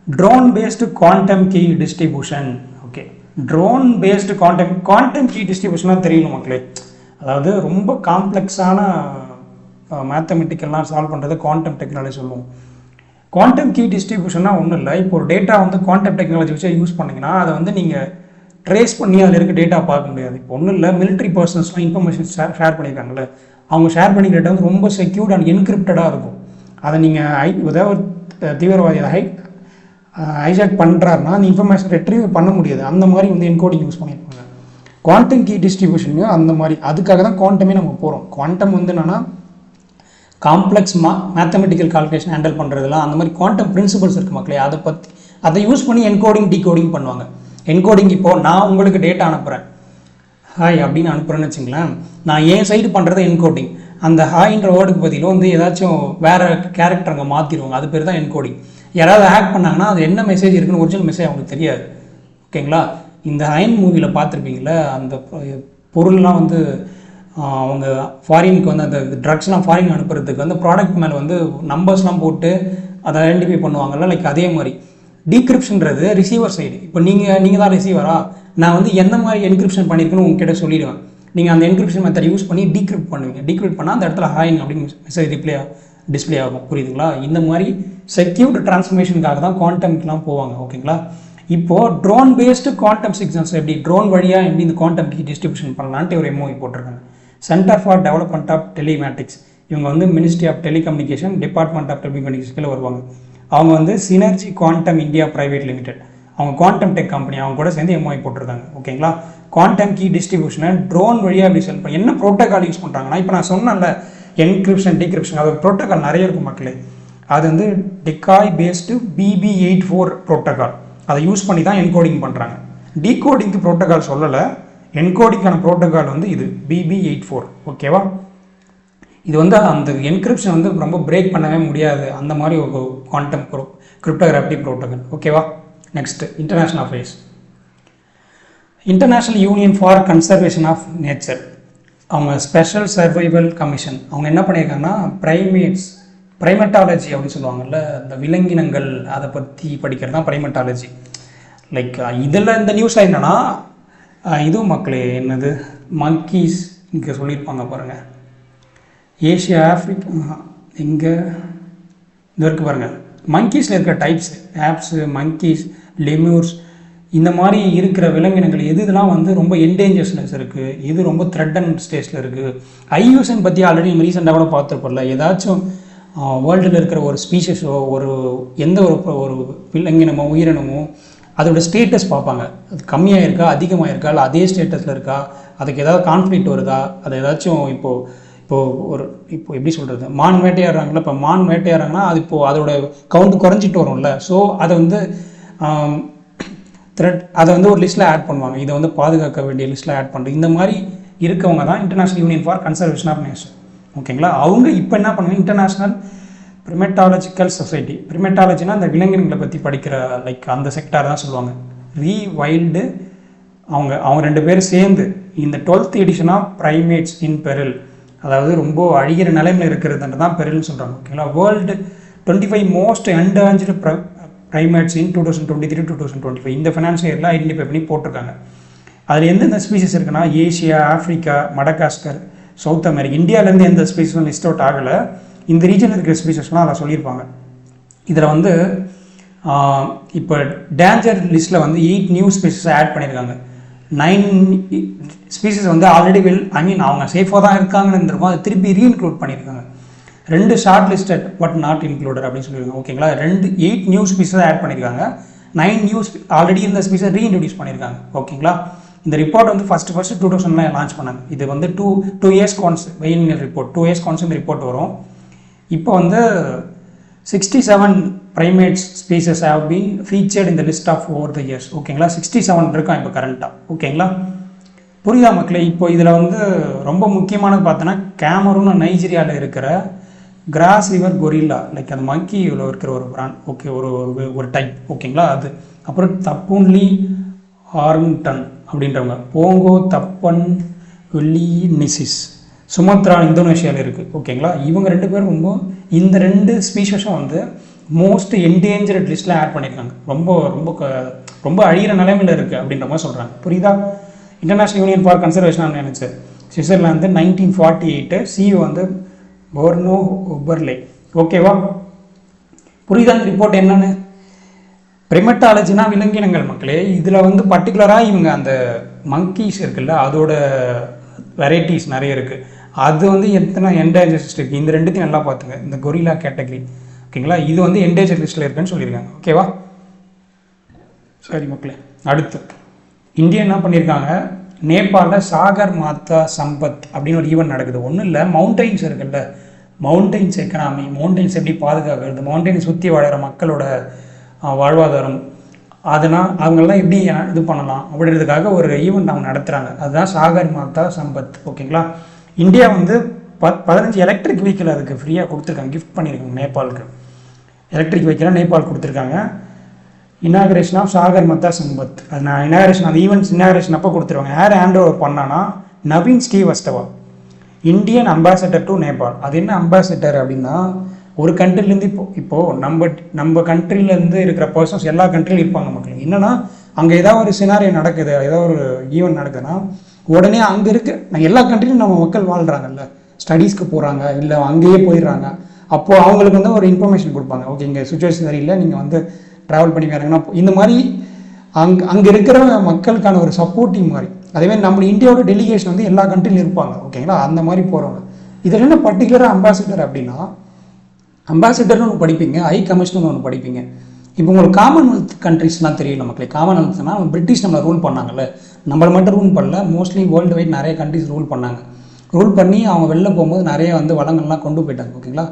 drone based quantum key distribution. Okay, drone based quantum key டிஸ்ட்ரிபியூஷனாக தெரியணும் மக்களே. அதாவது ரொம்ப காம்ப்ளெக்ஸான மேத்தமெட்டிக்கல்லாம் சால்வ் பண்ணுறது குவாண்டம் டெக்னாலஜி சொல்லுவோம். குவாண்டம் கீ டிஸ்ட்ரிபியூஷன்னா ஒன்றும் இல்லை. இப்போ ஒரு டேட்டா வந்து குவாண்டம் டெக்னாலஜி வச்சு யூஸ் பண்ணிங்கன்னா அதை வந்து நீங்கள் ட்ரேஸ் பண்ணி அதில் இருக்க டேட்டா பார்க்க முடியாது. இப்போ ஒன்றும் இல்லை, மிலிட்ரி பர்சன்ஸ்லாம் இன்ஃபர்மேஷன் ஷேர் பண்ணியிருக்காங்கல்ல, அவங்க ஷேர் பண்ணிக்கிற டேட்டா வந்து ரொம்ப செக்யூர்ட் அண்ட் என்கிரிப்டடாக இருக்கும். அதை நீங்கள் ஏதாவது தீவிரவாதி ஹைஜாக் பண்ணுறாருன்னா அந்த இன்ஃபர்மேஷன் ரெட்ரீவ் பண்ண முடியாது. அந்த மாதிரி வந்து என்கோடிங் யூஸ் பண்ணியிருப்பாங்க. குவாண்டம் கீ டிஸ்ட்ரிபியூஷனையும் அந்த மாதிரி, அதுக்காக தான் குவாண்டமே நம்ம போகிறோம். குவாண்டம் வந்து என்னென்னா காம்ப்ளெக்ஸ் மேத்தமெட்டிக்கல் கால்குலேஷன் ஹேண்டில் பண்ணுறதுலாம் அந்த மாதிரி குவாண்டம் பிரின்சிபல்ஸ் இருக்குது மக்களே. அதை யூஸ் பண்ணி என்கோடிங் டிகோடிங் பண்ணுவாங்க. என்கோடிங் இப்போது நான் உங்களுக்கு டேட்டா அனுப்புகிறேன், ஹாய் அப்படின்னு அனுப்புகிறேன்னு வச்சுங்களேன். நான் என் சைடு பண்ணுறது என்கோடிங். அந்த ஹாய்ன்ற வேர்டுக்கு பதிலும் வந்து ஏதாச்சும் வேறு கேரக்டர் அங்கே மாற்றிடுவாங்க, அது பேர் தான் என்கோடிங். யாராவது ஹேக் பண்ணாங்கன்னா அது என்ன மெசேஜ் இருக்குன்னு ஒரிஜினல் மெசேஜ் அவங்களுக்கு தெரியாது. ஓகேங்களா? இந்த அயன் மூவியில் பார்த்துருப்பீங்களா, அந்த பொருள்லாம் வந்து அவங்க ஃபாரினுக்கு வந்து அந்த ட்ரக்ஸ்லாம் ஃபாரின் அனுப்புறதுக்கு வந்து ப்ராடக்ட் மேலே வந்து நம்பர்ஸ்லாம் போட்டு அதை ஐடென்டிஃபை பண்ணுவாங்கல்ல, லைக் அதே மாதிரி டீக்ரிப்ஷன்றது ரிசீவர் சைடு. இப்போ நீங்கள் தான் ரிசீவரா, நான் வந்து எந்த மாதிரி என்கிரிப்ஷன் பண்ணியிருக்குன்னு உங்ககிட்ட சொல்லிடுவேன். நீங்கள் அந்த என்கிரிப்ஷன் மெத்தட் யூஸ் பண்ணி டீக்ரிப்ட் பண்ணுவீங்க. டீக்ரிப்ட் பண்ணால் அந்த இடத்துல ஹாயின் அப்படின்னு மெசேஜ் டிஸ்பிளே ஆகும். புரியுதுங்களா? இந்த மாதிரி செக்யூர்டு டிரான்ஸ்ஃபர்மேஷனுக்காக தான் குவாண்டம்க்குலாம் போவாங்க. ஓகேங்களா? இப்போது ட்ரோன் பேஸ்டு குவாண்டம் சிக்னல்ஸ் எப்படி ட்ரோன் வழியாக எப்படி இந்த குவாண்டம் கீ டிஸ்ட்ரிபியூஷன் பண்ணலான்ட்டு ஒரு எம்ஓஇ போட்டிருக்காங்க. Centre for development of telematics, இவங்க வந்து ministry of telecommunication, department of டெலிகம்யூனிகேஷனில் வருவாங்க. அவங்க வந்து synergy quantum India private limited, அவங்க குவாண்டம் டெக் கம்பெனி, அவங்க கூட சேர்ந்து எம்ஓஇ போட்டிருக்காங்க. ஓகேங்களா? குவாண்டம் கீ டிஸ்ட்ரிபியூஷனை ட்ரோன் வழியாக எப்படி செல் பண்ணி என்ன ப்ரோட்டோகால் யூஸ் பண்ணுறாங்கன்னா, இப்போ நான் சொன்னேன்ல என்கிரிப்ஷன் டிகிரிப்ஷன், அது ப்ரோட்டோகால் நிறைய இருக்கும் மக்களே. அது வந்து டெக்காய் பேஸ்டு BB84 ப்ரோட்டோகால், அதை யூஸ் பண்ணி தான் என்கோடிங் பண்ணுறாங்க. டீகோடிங்க்கு ப்ரோட்டோகால் சொல்லலை, என்கோடிங்கான ப்ரோட்டோகால் வந்து இது BB84. ஓகேவா? இது வந்து அந்த என்கிரிப்ஷன் வந்து ரொம்ப பிரேக் பண்ணவே முடியாது, அந்த மாதிரி ஒரு குவாண்டம் கிரிப்டோகிராஃபி ப்ரோட்டோகால். ஓகேவா? Next international affairs. International union for conservation of nature, அவங்க ஸ்பெஷல் சர்வைவல் கமிஷன், அவங்க என்ன பண்ணியிருக்காங்கன்னா ப்ரைமட்டாலஜி அப்படின்னு சொல்லுவாங்கல்ல, இந்த விலங்கினங்கள் அதை பற்றி படிக்கிறது தான் ப்ரைமட்டாலஜி. லைக் இதில் இந்த நியூஸில் என்னென்னா, இதுவும் மக்களே என்னது மங்கீஸ் இங்கே சொல்லியிருப்பாங்க பாருங்கள், ஏஷியா ஆஃப்ரிக்கா இங்கே இந்த இருக்குது பாருங்கள், மங்கீஸில் இருக்கிற டைப்ஸ் ஆப்ஸு மங்கீஸ் லெம்யூர்ஸ் இந்த மாதிரி இருக்கிற விலங்கினங்கள் இதெல்லாம் வந்து ரொம்ப என்டேஞ்சர்ஸ்னஸ் இருக்குது, இது ரொம்ப த்ரெட்டன் ஸ்டேஜில் இருக்குது. ஐயூசன் பற்றி ஆல்ரெடி நம்ம ரீசெண்டாக கூட பார்த்துருப்போம்ல, ஏதாச்சும் வேர்ல்டில் இருக்கிற ஒரு ஸ்பீஷஸோ ஒரு எந்த ஒரு விலங்கினமோ உயிரினமோ அதோட ஸ்டேட்டஸ் பார்ப்பாங்க, அது கம்மியாக இருக்கா அதிகமாக இருக்கா இல்லை அதே ஸ்டேட்டஸில் இருக்கா, அதுக்கு ஏதாவது கான்ஃப்ளிக்ட் வருதா, அது ஏதாச்சும் இப்போது எப்படி சொல்கிறது, மான் வேட்டையாடுறாங்களா, இப்போ மான் வேட்டையாடுறாங்கன்னா அது இப்போது அதோட கவுண்ட் குறைஞ்சிட்டு வரும்ல, ஸோ அதை வந்து அதை வந்து ஒரு லிஸ்ட்டில் ஆட் பண்ணுவாங்க, இதை வந்து பாதுகாக்க வேண்டிய லிஸ்ட்டில் ஆட் பண்ணுறது. இந்த மாதிரி இருக்கவங்க தான் international union for conservation of nature. ஓகேங்களா, அவங்க இப்போ என்ன பண்ணுவாங்க, இன்டர்நேஷ்னல் ப்ரிமெட்டாலஜிக்கல் சொசைட்டி, ப்ரிமெட்டாலஜினா அந்த விலங்கினங்களை பற்றி படிக்கிற லைக் அந்த செக்டார் தான் சொல்லுவாங்க. ரீவைல்டு அவங்க ரெண்டு பேரும் சேர்ந்து இந்த 12th edition of primates in peril, அதாவது ரொம்ப அழிகிற நிலைமையில் இருக்கிறதுன்றது தான் பெரில்னு சொல்கிறாங்க. ஓகேங்களா, world 25 most endangered primates in 2023-2025 இந்த ஃபினான்ஷியல் இயரில் ஐடென்டிஃபை பண்ணி போட்டிருக்காங்க. அதில் எந்தெந்த ஸ்பீசிஸ் இருக்குன்னா, Asia, Africa, Madagascar, south America, இந்தியாவிலேருந்து எந்த ஸ்பீஸும் லிஸ்ட் அவுட் ஆகலை, இந்த ரீஜனில் இருக்கிற ஸ்பீசஸ்லாம் அதை சொல்லியிருப்பாங்க. இதில் வந்து இப்போ டேஞ்சர் லிஸ்ட்டில் வந்து 8 நியூ ஸ்பீசஸை ஆட் பண்ணியிருக்காங்க. 9 ஸ்பீசஸ் வந்து ஆல்ரெடி அவங்க சேஃபாக தான் இருக்காங்கன்னு இருக்கும், அதை திருப்பி ரீஇன்க்ளூட் பண்ணியிருக்காங்க. 2 short listed but not included அப்படின்னு சொல்லியிருக்காங்க. ஓகேங்களா, 8 நியூ ஸ்பீசஸ் ஆட் பண்ணியிருக்காங்க, 9 நியூ ஆல்ரெடி இருந்த ஸ்பீசஸ் ரீஇன்ட்ரடியூஸ் பண்ணியிருக்காங்க. ஓகேங்களா, இந்த ரிப்போர்ட் வந்து ஃபஸ்ட்டு 2000 லான்ச் பண்ணாங்க. இது வந்து 2 இயர்ஸ் கான்ஸ் வெயினியல் ரிப்போர்ட், 2 இயர்ஸ் கான்ஸ் இந்த ரிப்போர்ட் வரும். இப்போ வந்து 67 primates species have been featured in the list of over the years. ஓகேங்களா, 67 இருக்கான் இப்போ கரண்ட்டாக. ஓகேங்களா, புரியுதா மக்களே? இப்போ இதில் வந்து ரொம்ப முக்கியமானது பார்த்தோன்னா கேமரூன் நைஜீரியாவில் இருக்கிற கிராஸ் ரிவர் கொரில்லா, லைக் அந்த மங்கியில் இருக்கிற ஒரு பிராண்ட், ஓகே, ஒரு டைப். ஓகேங்களா, அது அப்புறம் தப்புன்லி ஆர்ங்டன் அப்படின்றவங்க, போங்கோ தப்பன் நிசிஸ், சுமத்ரா இந்தோனேஷியாவில் இருக்குது. ஓகேங்களா, இவங்க 2 பேரும் இந்த 2 ஸ்பீஷஸும் வந்து மோஸ்ட் என்டேஞ்சர்ட் லிஸ்ட்டில் ஆட் பண்ணியிருக்காங்க. ரொம்ப ரொம்ப ரொம்ப அழிகிற நிலைமையில் இருக்குது அப்படின்ற மாதிரி சொல்கிறாங்க. புரியுதா? இன்டர்நேஷ்னல் யூனியன் ஃபார் கன்சர்வேஷன் நினச்சி சுவிட்சர்லாந்து 1948, சிஇஓ வந்து போர்னோ ஒபர்லே. ஓகேவா, புரியுதா இந்த ரிப்போர்ட் என்னன்னு? ப்ரிமெட்டாலஜினா விலங்கினங்கள் மக்களே. இதில் வந்து பர்டிகுலராக இவங்க அந்த மங்கீஸ் இருக்குல்ல, அதோட வெரைட்டிஸ் நிறைய இருக்குது. அது வந்து எத்தனை என்டேஞ்சர் இருக்குது, இந்த 2த்தையும் நல்லா பார்த்துங்க. இந்த கொரில்லா கேட்டகரி, ஓகேங்களா, இது வந்து என்டேஞ்சர் லிஸ்ட்டில் இருக்குன்னு சொல்லியிருக்காங்க. ஓகேவா, சரி மக்களே. அடுத்து இந்தியா என்ன பண்ணியிருக்காங்க, நேபாளில் சாகர் மாதா சம்பத் அப்படின்னு ஒரு ஈவெண்ட் நடக்குது. ஒன்றும் இல்லை, மவுண்டைன்ஸ் இருக்குல்ல, மவுண்டைன்ஸ் எக்கனாமி, மவுண்டைன்ஸ் எப்படி பாதுகாக்கிறது, மவுண்டைனை சுற்றி வாழற மக்களோட வாழ்வாதாரம், அதெல்லாம் அவங்கெல்லாம் எப்படி இது பண்ணலாம் அப்படின்றதுக்காக ஒரு ஈவெண்ட் அவங்க நடத்துகிறாங்க. அதுதான் சாகர் மாதா சம்பத். ஓகேங்களா, இந்தியா வந்து 15 எலக்ட்ரிக் வெஹிக்கிள் அதுக்கு ஃப்ரீயாக கொடுத்துருக்காங்க, கிஃப்ட் பண்ணியிருக்காங்க நேபாளுக்கு. எலக்ட்ரிக் வெஹிக்கிளாக நேபாள் கொடுத்துருக்காங்க. இனாகரேஷன் ஆஃப் சாகர் மாதா சம்பத், அது நான் இனாகரேஷன், அந்த ஈவெண்ட்ஸ் இனாகரேஷன் அப்போ கொடுத்துருவாங்க. யார் ஹேண்ட் ஓவர் பண்ணான்னா Naveen Srivastava, Indian ambassador to Nepal. அது என்ன அம்பாசடர் அப்படின்னா, ஒரு கண்ட்ரிலேருந்து இப்போது நம்ம கண்ட்ரிலேருந்து இருக்கிற பர்சன்ஸ் எல்லா கண்ட்ரிலும் இருப்பாங்க மக்கள். என்னென்னா அங்கே ஏதாவது ஒரு சினாரியோ நடக்குது, ஏதாவது ஒரு ஈவெண்ட் நடக்குதுன்னா உடனே அங்கே இருக்க எல்லா கண்ட்ரிலும் நம்ம மக்கள் வாழ்கிறாங்கல்ல, ஸ்டடீஸ்க்கு போகிறாங்க இல்லை அங்கேயே போயிடுறாங்க, அப்போது அவங்களுக்கு வந்து ஒரு இன்ஃபர்மேஷன் கொடுப்பாங்க. ஓகே, இங்கே சுச்சுவேஷன் சரியில்லை, நீங்கள் வந்து ட்ராவல் பண்ணி வராங்கன்னா இந்த மாதிரி அங்கே இருக்கிற மக்களுக்கான ஒரு சப்போர்ட்டிவ் மாதிரி. அதேமாதிரி நம்ம இந்தியாவோட டெலிகேஷன் வந்து எல்லா கண்ட்ரிலும் இருப்பாங்க. ஓகேங்களா, அந்த மாதிரி போகிறவங்க. இதில் என்ன பர்டிகுலராக அம்பாசிடர் அப்படின்னா, அம்பாசிடர்னு ஒன்று படிப்பீங்க, ஹை கமிஷனர்னு ஒன்று படிப்பீங்க. இப்போ உங்களுக்கு காமன்வெல்த் கண்ட்ரிஸ்லாம் தெரியும் மக்களே. காமன்வெல்த்னா பிரிட்டிஷ் நம்மளை ரூல் பண்ணாங்கல்ல, நம்மளை மட்டும் ரூல் பண்ணல, மோஸ்ட்லி வேர்ல்டு வைட் நிறைய கண்ட்ரிஸ் ரூல் பண்ணாங்க. ரூல் பண்ணி அவங்க வெளில போகும்போது நிறைய வந்து வளங்கள்லாம் கொண்டு போயிட்டாங்க. ஓகேங்களா,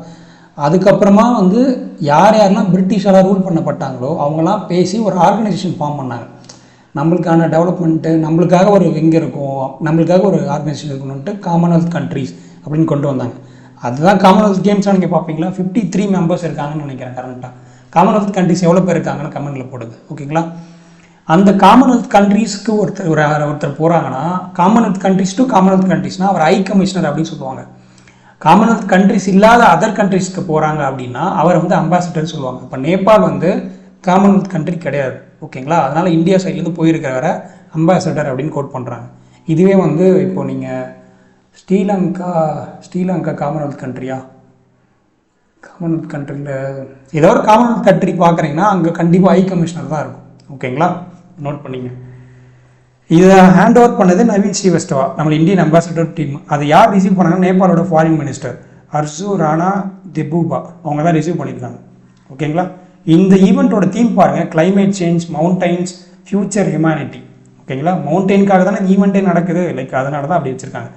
அதுக்கப்புறமா வந்து யாரெல்லாம் பிரிட்டிஷால் ரூல் பண்ணப்பட்டாங்களோ அவங்களாம் பேசி ஒரு ஆர்கனைசேஷன் ஃபார்ம் பண்ணாங்க. நம்மளுக்கான டெவலப்மெண்ட்டு, நம்மளுக்காக ஒரு எங்கே இருக்கும், நம்மளுக்காக ஒரு ஆர்கனைசேஷன் இருக்கணும்ட்டு காமன்வெல்த் கண்ட்ரிஸ் அப்படின்னு கொண்டு வந்தாங்க. அதுதான் காமன்வெல்த் கேம்ஸாக நீங்கள் பார்ப்பீங்களா, 53 மெம்பர்ஸ் இருக்காங்கன்னு நினைக்கிறேன் கரண்ட்டாக. காமன்வெல்த் கண்ட்ரிஸ் எவ்வளோ பேர் இருக்காங்கன்னு கமெண்ட்டில் போடுங்க. ஓகேங்களா, அந்த காமன்வெல்த் கண்ட்ரீஸ்க்கு ஒருத்தர் போகிறாங்கன்னா, காமன்வெல்த் கண்ட்ரிஸ் டு காமன்வெல்த் கண்ட்ரிஸ்னால் அவர் ஹை கமிஷனர் அப்படின்னு சொல்லுவாங்க. காமன்வெல்த் கண்ட்ரிஸ் இல்லாத அதர் கண்ட்ரிஸ்க்கு போகிறாங்க அப்படின்னா அவர் வந்து அம்பாசிடர்னு சொல்லுவாங்க. இப்போ நேபாள் வந்து காமன்வெல்த் கண்ட்ரி கிடையாது, ஓகேங்களா? அதனால் இந்தியா சைட்லேருந்து போயிருக்கிறவரை அம்பாசிடர் அப்படின்னு கோட் பண்ணுறாங்க. இதுவே வந்து இப்போது நீங்கள் ஸ்ரீலங்கா காமன்வெல்த் கண்ட்ரியா? காமன்வெல்த் கண்ட்ரியில் ஏதோ ஒரு காமன்வெல்த் கண்ட்ரி பார்க்குறீங்கன்னா அங்கே கண்டிப்பாக ஹை கமிஷனர் தான் இருக்கும், ஓகேங்களா? நோட் பண்ணிங்க. இதை ஹேண்ட் ஓவர் பண்ணது நவீன் ஸ்ரீவஸ்தவா, நம்ம இந்தியன் அம்பாசிடர் டீம். அதை யார் ரிசீவ் பண்ணாங்கன்னா நேபாளோட ஃபாரின் மினிஸ்டர் ஹர்ஷு ராணா திபூபா, அவங்க தான் ரிசீவ் பண்ணியிருக்காங்க, ஓகேங்களா? இந்த ஈவெண்ட்டோட தீம் பாருங்கள், climate change, mountains, future humanity, ஓகேங்களா? மவுண்டெயினுக்காக தானே ஈவெண்ட்டே நடக்குது, லைக் அதனால தான் அப்படி வச்சுருக்காங்க.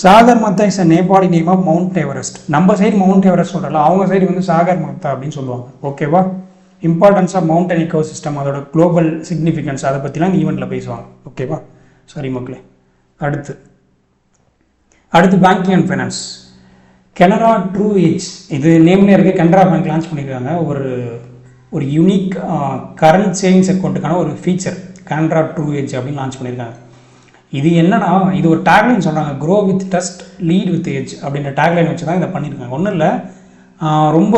Sagarmatha is a Nepali name of mount Everest. நம்ம சைடு மவுண்ட் எவரெஸ்ட் சொல்கிறல, அவங்க சைடு வந்து சாகர் மத்தா அப்படின்னு சொல்லுவாங்க, ஓகேவா? Importance of mountain ecosystem, அதோட குளோபல் சிக்னிஃபிகன்ஸ், அதை பற்றிலாம் இந்த ஈவெண்ட்டில் பேசுவாங்க, ஓகேவா? சரி மக்களே, அடுத்து banking and finance. Canara true edge, இது நேம்லேயே இருக்குது. கனரா பேங்க் லான்ச் பண்ணியிருக்காங்க ஒரு யூனிக் கரண்ட் சேவிங்ஸ் அக்கௌண்ட்டுக்கான ஒரு ஃபீச்சர், கனரா ட்ரூ எட்ஜ் அப்படின்னு லான்ச் பண்ணியிருக்காங்க. இது என்னன்னா, இது ஒரு டேக்லைன் சொல்கிறாங்க, grow with trust lead with edge அப்படின்ற டேக்லைன் வச்சு தான் இதை பண்ணியிருக்காங்க. ஒன்றும் இல்லை, ரொம்ப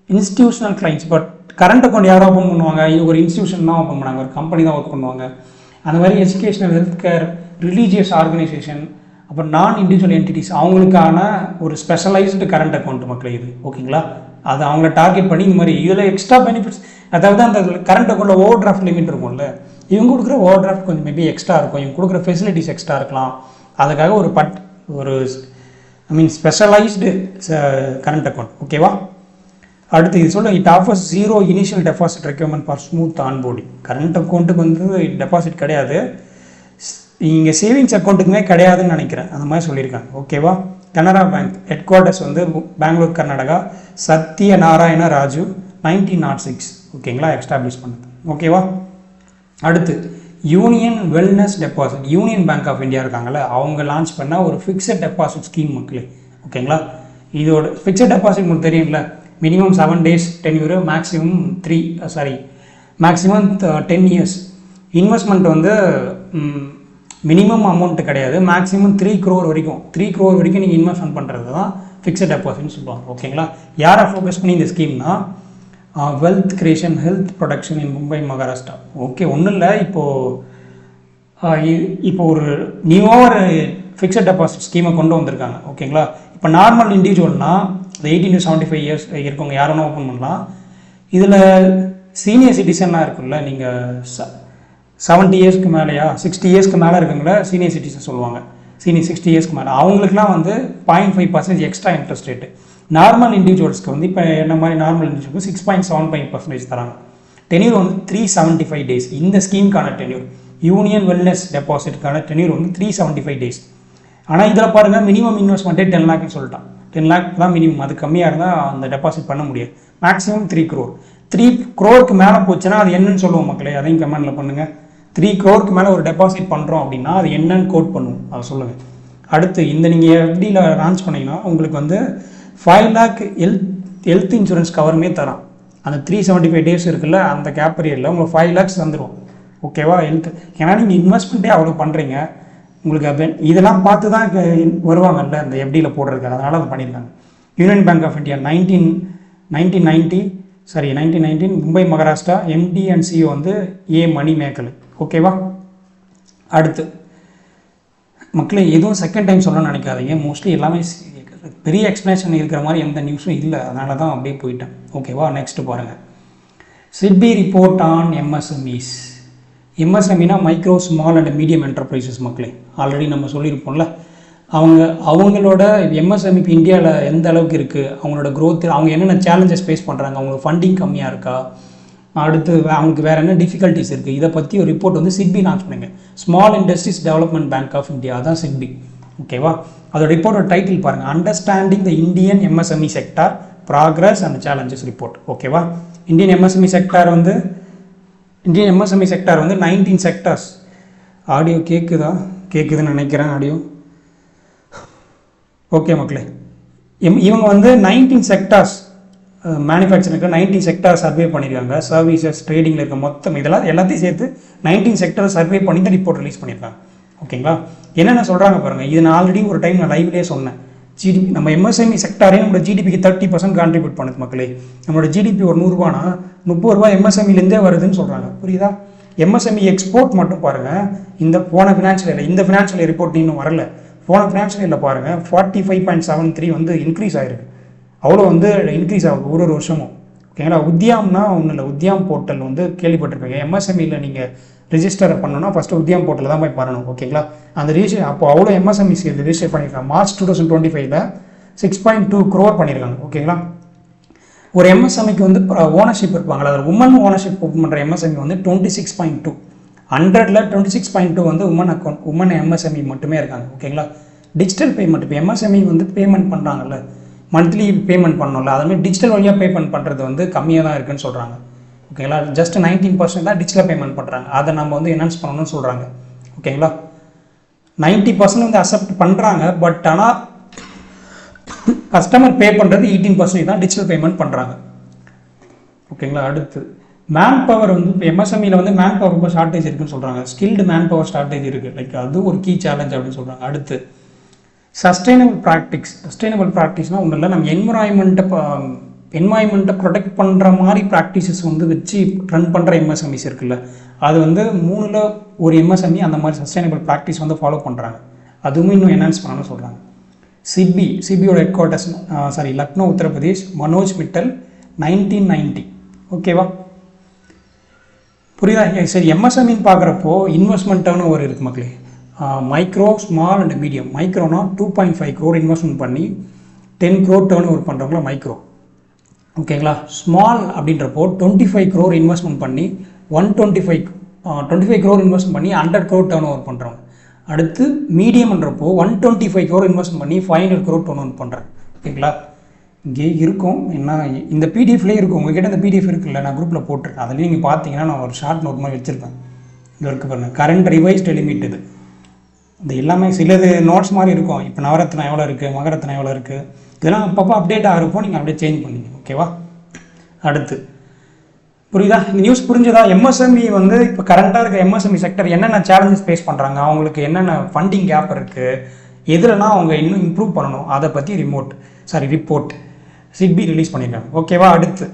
institutional clients, but current account யாரும் ஓப்பன் பண்ணுவாங்க? இது ஒரு இன்ஸ்டியூஷன் தான் ஓப்பன் பண்ணாங்க, ஒரு கம்பெனி தான் ஒர்க் பண்ணுவாங்க. அந்த மாதிரி educational, health care, religious organisation, அப்புறம் நான் இண்டிவிஜுவல் என்டிட்டிஸ், அவங்களுக்கான ஒரு ஸ்பெஷலைஸ்டு கரண்ட் அக்கௌண்ட் மக்கள் இது, ஓகேங்களா? அது அவங்கள டார்கெட் பண்ணி இந்த மாதிரி இதில் எக்ஸ்ட்ரா பெனிஃபிட்ஸ், அதாவது அந்த கரண்ட் அக்கௌண்ட்டில் ஓவர் டிராஃப்ட் லிமிட் இருக்கும்ல, இவங்க கொடுக்குற ஓவர் டிராஃப்ட் கொஞ்சம் மேபி எக்ஸ்ட்ரா இருக்கும், இவங்க கொடுக்குற ஃபெசிலிட்டிஸ் எக்ஸ்ட்ரா இருக்கலாம். அதுக்காக ஒரு ஸ்பெஷலைஸ்டு கரண்ட் அக்கௌண்ட், ஓகேவா? அடுத்து இது சொல்ல, it offers 0 initial deposit requirement for smooth onboarding. Current அக்கௌண்ட்டுக்கு வந்து டெபாசிட் கிடையாது, இங்கே சேவிங்ஸ் அக்கௌண்ட்டுக்குமே கிடையாதுன்னு நினைக்கிறேன், அந்த மாதிரி சொல்லியிருக்காங்க, ஓகேவா? கனரா பேங்க் ஹெட் குவார்ட்டர்ஸ் வந்து பெங்களூர், கர்நாடகா. சத்ய நாராயண ராஜு 1906, ஓகேங்களா? எஸ்டாப்ளிஷ் பண்ணது, ஓகேவா? அடுத்து union wellness deposit, union bank of India இருக்காங்கல்ல, அவங்க லான்ச் பண்ண ஒரு ஃபிக்ஸட் டெபாசிட் ஸ்கீம் மக்களே, ஓகேங்களா? இதோட ஃபிக்ஸட் டெபாசிட் உங்களுக்கு தெரியும்ல, minimum 7 days tenure, maximum 10 years. Investment வந்து மினிமம் அமௌண்ட்டு கிடையாது, மேக்ஸிமம் 3 crore வரைக்கும் நீங்கள் இன்வெஸ்ட்மெண்ட் பண்ணுறது தான் ஃபிக்ஸட் டெபாசிட்னு சொல்லுவாங்க, ஓகேங்களா? யாரை ஃபோக்கஸ் பண்ணி இந்த ஸ்கீம்னா, wealth creation, health protection in Mumbai, Maharashtra. Okay, ஒன்றும் இல்லை, இப்போ ஒரு நியூவாக ஒரு ஃபிக்ஸட் டெபாசிட் ஸ்கீமை கொண்டு வந்திருக்காங்க, ஓகேங்களா? இப்போ நார்மல் இண்டிவிஜுவல்னா 18 to 75 years இருக்கவங்க யாரும் ஓப்பன் பண்ணலாம். இதில் சீனியர் சிட்டிசனாக இருக்குல்ல, நீங்கள் 70 yearsக்கு மேலேயா 60 yearsக்கு மேலே இருக்குங்கள சீனியர் சிட்டிசன் சொல்லுவாங்க, சீனியர் 60 yearsக்கு மேலே, அவங்களுக்குலாம் வந்து 0.5% எக்ஸ்ட்ரா இன்ட்ரெஸ்ட் ரேட்டு. நார்மல் இண்டிவிஜுவல்ஸ்க்கு வந்து இப்போ என்ன மாதிரி நார்மல் இண்டிவிஜுவல்ஸ்க்கு 6.75% தராங்க. டென்யூர் வந்து 375 days. இந்த ஸ்கீமுக்கான டென்யூர், யூனியன் வெல்னஸ் டெபாசிட்கான டென்யூர் வந்து 375 days. ஆனால் இதில் பாருங்கள், மினிமம் இன்வெஸ்ட்மெண்ட்டே 10 lakhன்னு சொல்லிட்டான். 10 lakh தான் மினிமம், அது கம்மியாக இருந்தால் அந்த டெபாசிட் பண்ண முடியாது. Maximum 3 crore. 3 crore மேலே போச்சுன்னா அது என்னன்னு சொல்லுவோம் மக்களே, அதையும் கமெண்டில் பண்ணுங்கள். 3 crore மேலே ஒரு டெபாசிட் பண்ணுறோம் அப்படின்னா அது என்னன்னு கோட் பண்ணுவோம், அதை சொல்லுங்கள். அடுத்து இந்த நீங்கள் எஃப்டியில் லான்ச் பண்ணிங்கன்னா உங்களுக்கு வந்து 5 lakh ஹெல்த் இன்சூரன்ஸ் கவருமே தரான். அந்த 375 days இருக்குல்ல, அந்த கேப் பீரியடில் உங்களுக்கு 5 lakhs வந்துடும், ஓகேவா? ஹெல்த், ஏன்னா நீங்கள் இன்வெஸ்ட்மெண்ட்டே அவ்வளோ பண்ணுறீங்க, உங்களுக்கு அது இதெல்லாம் பார்த்து தான் வருவாங்கல்ல இந்த எஃப்டியில் போடுறதுக்கு, அதனால் அதை பண்ணியிருக்காங்க. Union bank of India 1919 Mumbai, Maharashtra. MD and CEO வந்து ஏ மணி மேக்கல், ஓகேவா? அடுத்து மக்களே, எதுவும் செகண்ட் டைம் சொல்லணும்னு நினைக்காதீங்க, மோஸ்ட்லி எல்லாமே பெரிய எக்ஸ்பிளேஷன் இருக்கிற மாதிரி எந்த நியூஸும் இல்லை, அதனால தான் அப்படியே போயிட்டேன், ஓகேவா? நெக்ஸ்ட் பாருங்கள், சிட்பி ரிப்போர்ட் ஆன் எம்எஸ்எம்இஸ். எம்எஸ்எம்இனா micro small and medium enterprises மக்களே, ஆல்ரெடி நம்ம சொல்லியிருப்போம்ல. அவங்களோட எம்எஸ்எம்இ இப்போ இந்தியாவில் எந்த அளவுக்கு இருக்குது, அவங்களோட க்ரோத், அவங்க என்னென்ன சேலஞ்சஸ் ஃபேஸ் பண்ணுறாங்க, அவங்களுக்கு ஃபண்டிங் கம்மியாக இருக்கா, அடுத்து அவங்களுக்கு வேறு என்ன டிஃபிகல்ட்டிஸ் இருக்குது, இதை பற்றி ஒரு ரிப்போர்ட் வந்து சிட்பி லான்ச் பண்ணுங்க. Small industries development bank of India, அதான் சிட்பி, ஓகேவா? அதோட ரிப்போர்ட்டோட டைட்டில் பாருங்கள், understanding the Indian MSME sector progress and challenges report, ஓகேவா? இந்தியன் எம்எஸ்எம்இ செக்டார் வந்து 19 செக்டார்ஸ். ஆடியோ கேட்குதுன்னு நினைக்கிறேன் ஆடியோ. ஓகே மக்களே, இவங்க வந்து 19 செக்டார்ஸ் மேனுஃபேக்சரிங் இருக்க 19 செக்டார் சர்வே பண்ணியிருக்காங்க. சர்வீசஸ், ட்ரேடிங்கில் இருக்க மொத்தம் இதெல்லாம் எல்லாத்தையும் சேர்த்து 19 செக்டர் சர்வே பண்ணி தான் ரிப்போர்ட் ரிலீஸ் பண்ணியிருக்காங்க. ஓகேங்களா? என்னென்ன சொல்கிறாங்க பாருங்கள். இது நான் ஆல்ரெடி ஒரு டைம் நான் லைவ்லேயே சொன்னேன். ஜிடிபி நம்ம எம்எஸ்எம்இ செக்டாரே நம்மளோட ஜிடிபிக்கு 30% கான்ட்ரிபியூட் பண்ணுது மக்களே. நம்மளோட ஜிடிபி ஒரு 100 ரூபானா 30 ரூபா எம்எஸ்எம்இலேருந்தே வருதுன்னு சொல்கிறாங்க. புரியுதா? எம்எஸ்எம்இ எக்ஸ்போர்ட் மட்டும் பாருங்கள். இந்த போன ஃபினான்ஷியல் இல்லை, இந்த ஃபினான்ஷியல் ரிப்போர்ட் இன்னும் வரல. போன ஃபினான்ஷியல் இல்லை பாருங்கள், 45.73 வந்து இன்க்ரீஸ் ஆகிருக்கு. அவ்வளோ வந்து இன்க்ரீஸ் ஆகுது ஒரு வருஷமும். ஓகேங்களா? உத்யாம்னா ஒன்றும் இல்லை, உத்யாம் போர்ட்டல் வந்து கேள்விப்பட்டிருக்கீங்க. எம்எஸ்எம்இயில் நீங்கள் ரிஜிஸ்டர் பண்ணணும்னா ஃபஸ்ட்டு உத்யாம் போர்ட்டலில் தான் போய் பண்ணணும். ஓகேங்களா? அந்த ரிஜிஸ்டர் அப்போ அவ்வளோ எம்எஸ்எம்இ ரிஜிஸ்டர் பண்ணியிருக்காங்க. மார்ச் 2025 6.2 crore பண்ணியிருக்காங்க. ஓகேங்களா? ஒரு எம்எஸ்எம்இக்கு வந்து ஓனர்ஷிப் இருப்பாங்களா, அதில் உமன் ஓனர்ஷிப் பண்ணுற எம்எஸ்எம்இ வந்து 26.2, 100ல் 26.2 வந்து உமன் எம்எஸ்எம்இ மட்டுமே இருக்காங்க. ஓகேங்களா? டிஜிட்டல் பேமெண்ட், இப்போ எம்எஸ்எம்இ வந்து பேமெண்ட் பண்ணுறாங்கல்ல, மந்த்லி பேமெண்ட் பண்ணணும்ல, அதுமாதிரி டிஜிட்டல் வழியாக பேமெண்ட் பண்ணுறது வந்து கம்மியாக தான் இருக்குன்னு சொல்கிறாங்க. ஓகேங்களா? ஜஸ்ட் 19% தான் டிஜிட்டல் பேமெண்ட் பண்ணுறாங்க. அதை நம்ம வந்து என்ஹான்ஸ் பண்ணணும்னு சொல்கிறாங்க. ஓகேங்களா? 90% வந்து அக்செப்ட் பண்ணுறாங்க. பட் ஆனால் கஸ்டமர் பே பண்ணுறது 18% தான் டிஜிட்டல் பேமெண்ட் பண்ணுறாங்க. ஓகேங்களா? அடுத்து மேன் பவர் வந்து இப்போ எம்எஸ்எம்இயில் வந்து மேன் பவர் ரொம்ப ஷார்ட்டேஜ் இருக்குன்னு சொல்கிறாங்க. ஸ்கில்டு மேன் பவர் ஷார்ட்டேஜ் இருக்குது. லைக் அது ஒரு கீ சேலஞ்ச் அப்படின்னு சொல்கிறாங்க. அடுத்து சஸ்டைனபிள் ப்ராக்டிஸ்னால் ஒன்றும் இல்லை, நம்ம என்வாயன்மெண்ட்டை ப்ரொடெக்ட் பண்ணுற மாதிரி ப்ராக்டிசஸ் வந்து வச்சு ரன் பண்ணுற எம்எஸ்எம்இஸ் இருக்குல்ல, அது வந்து 3ல் ஒரு எம்எஸ்எம்இ அந்த மாதிரி சஸ்டைனபிள் ப்ராக்டிஸ் வந்து ஃபாலோ பண்ணுறாங்க. அதுவும் இன்னும் என்ஹான்ஸ் பண்ணணும்னு சொல்கிறாங்க. சிபியோட ஹெட் குவார்ட்டர்ஸ் லக்னோ, உத்தரப்பிரதேஷ். மனோஜ் மிட்டல் 1990. ஓகேவா? புரியுதா? சரி, எம்எஸ்எம்இன்னு பார்க்குறப்போ இன்வெஸ்ட்மெண்ட் டர்ன் ஓவர் இருக்குது மக்களே. Micro, small and medium. மைக்ரோனா 2.5 crore இன்வெஸ்ட்மெண்ட் பண்ணி 10 crore டர்ன் ஓவர் பண்ணுறவங்கள மைக்ரோ. ஓகேங்களா? ஸ்மால் அப்படின்றப்போ 25 crore இன்வெஸ்ட்மெண்ட் பண்ணி 25 crore இன்வெஸ்ட் பண்ணி 100 crore டர்ன் ஓவர் பண்ணுறவங்க. அடுத்து மீடியம்ன்றப்போ 125 crore இன்வெஸ்ட் பண்ணி 500 crore டர்ன் ஓவர் பண்ணுறாங்க. ஓகேங்களா? இங்கே இருக்கும் என்ன, இந்த பிடிஎஃப்லேயே இருக்கும். உங்கள்கிட்ட இந்த பிடிஎஃப் இருக்குல்ல, நான் குரூப்பில் போட்டிருக்கேன். அதில் நீங்கள் பார்த்தீங்கன்னா நான் ஒரு ஷார்ட் நோட் மாதிரி வச்சுருப்பேன். இங்கே இருக்குது பாருங்கள், கரண்ட் ரிவைஸ்டு லிமிட். இது எல்லாமே சிலது நோட்ஸ் மாதிரி இருக்கும். இப்போ நவரத்னம் எவ்வளோ இருக்குது, மகரத்னம் எவ்வளோ இருக்குது, இதெல்லாம் அப்பப்போ அப்டேட் ஆகிறப்போ நீங்கள் அப்படியே சேஞ்ச் பண்ணிங்க. ஓகேவா? அடுத்து புரியுதா? இந்த நியூஸ் புரிஞ்சுதா? எம்எஸ்எம்இ வந்து இப்போ கரண்ட்டாக இருக்க எம்எஸ்எம்இ செக்டர் என்னென்ன சேலஞ்சஸ் ஃபேஸ் பண்ணுறாங்க, அவங்களுக்கு என்னென்ன ஃபண்டிங் கேப் இருக்குது, எதுலலாம் அவங்க இன்னும் இம்ப்ரூவ் பண்ணணும், அதை பற்றி ரிப்போர்ட் சிட்பி ரிலீஸ் பண்ணியிருக்காங்க. ஓகேவா? அடுத்து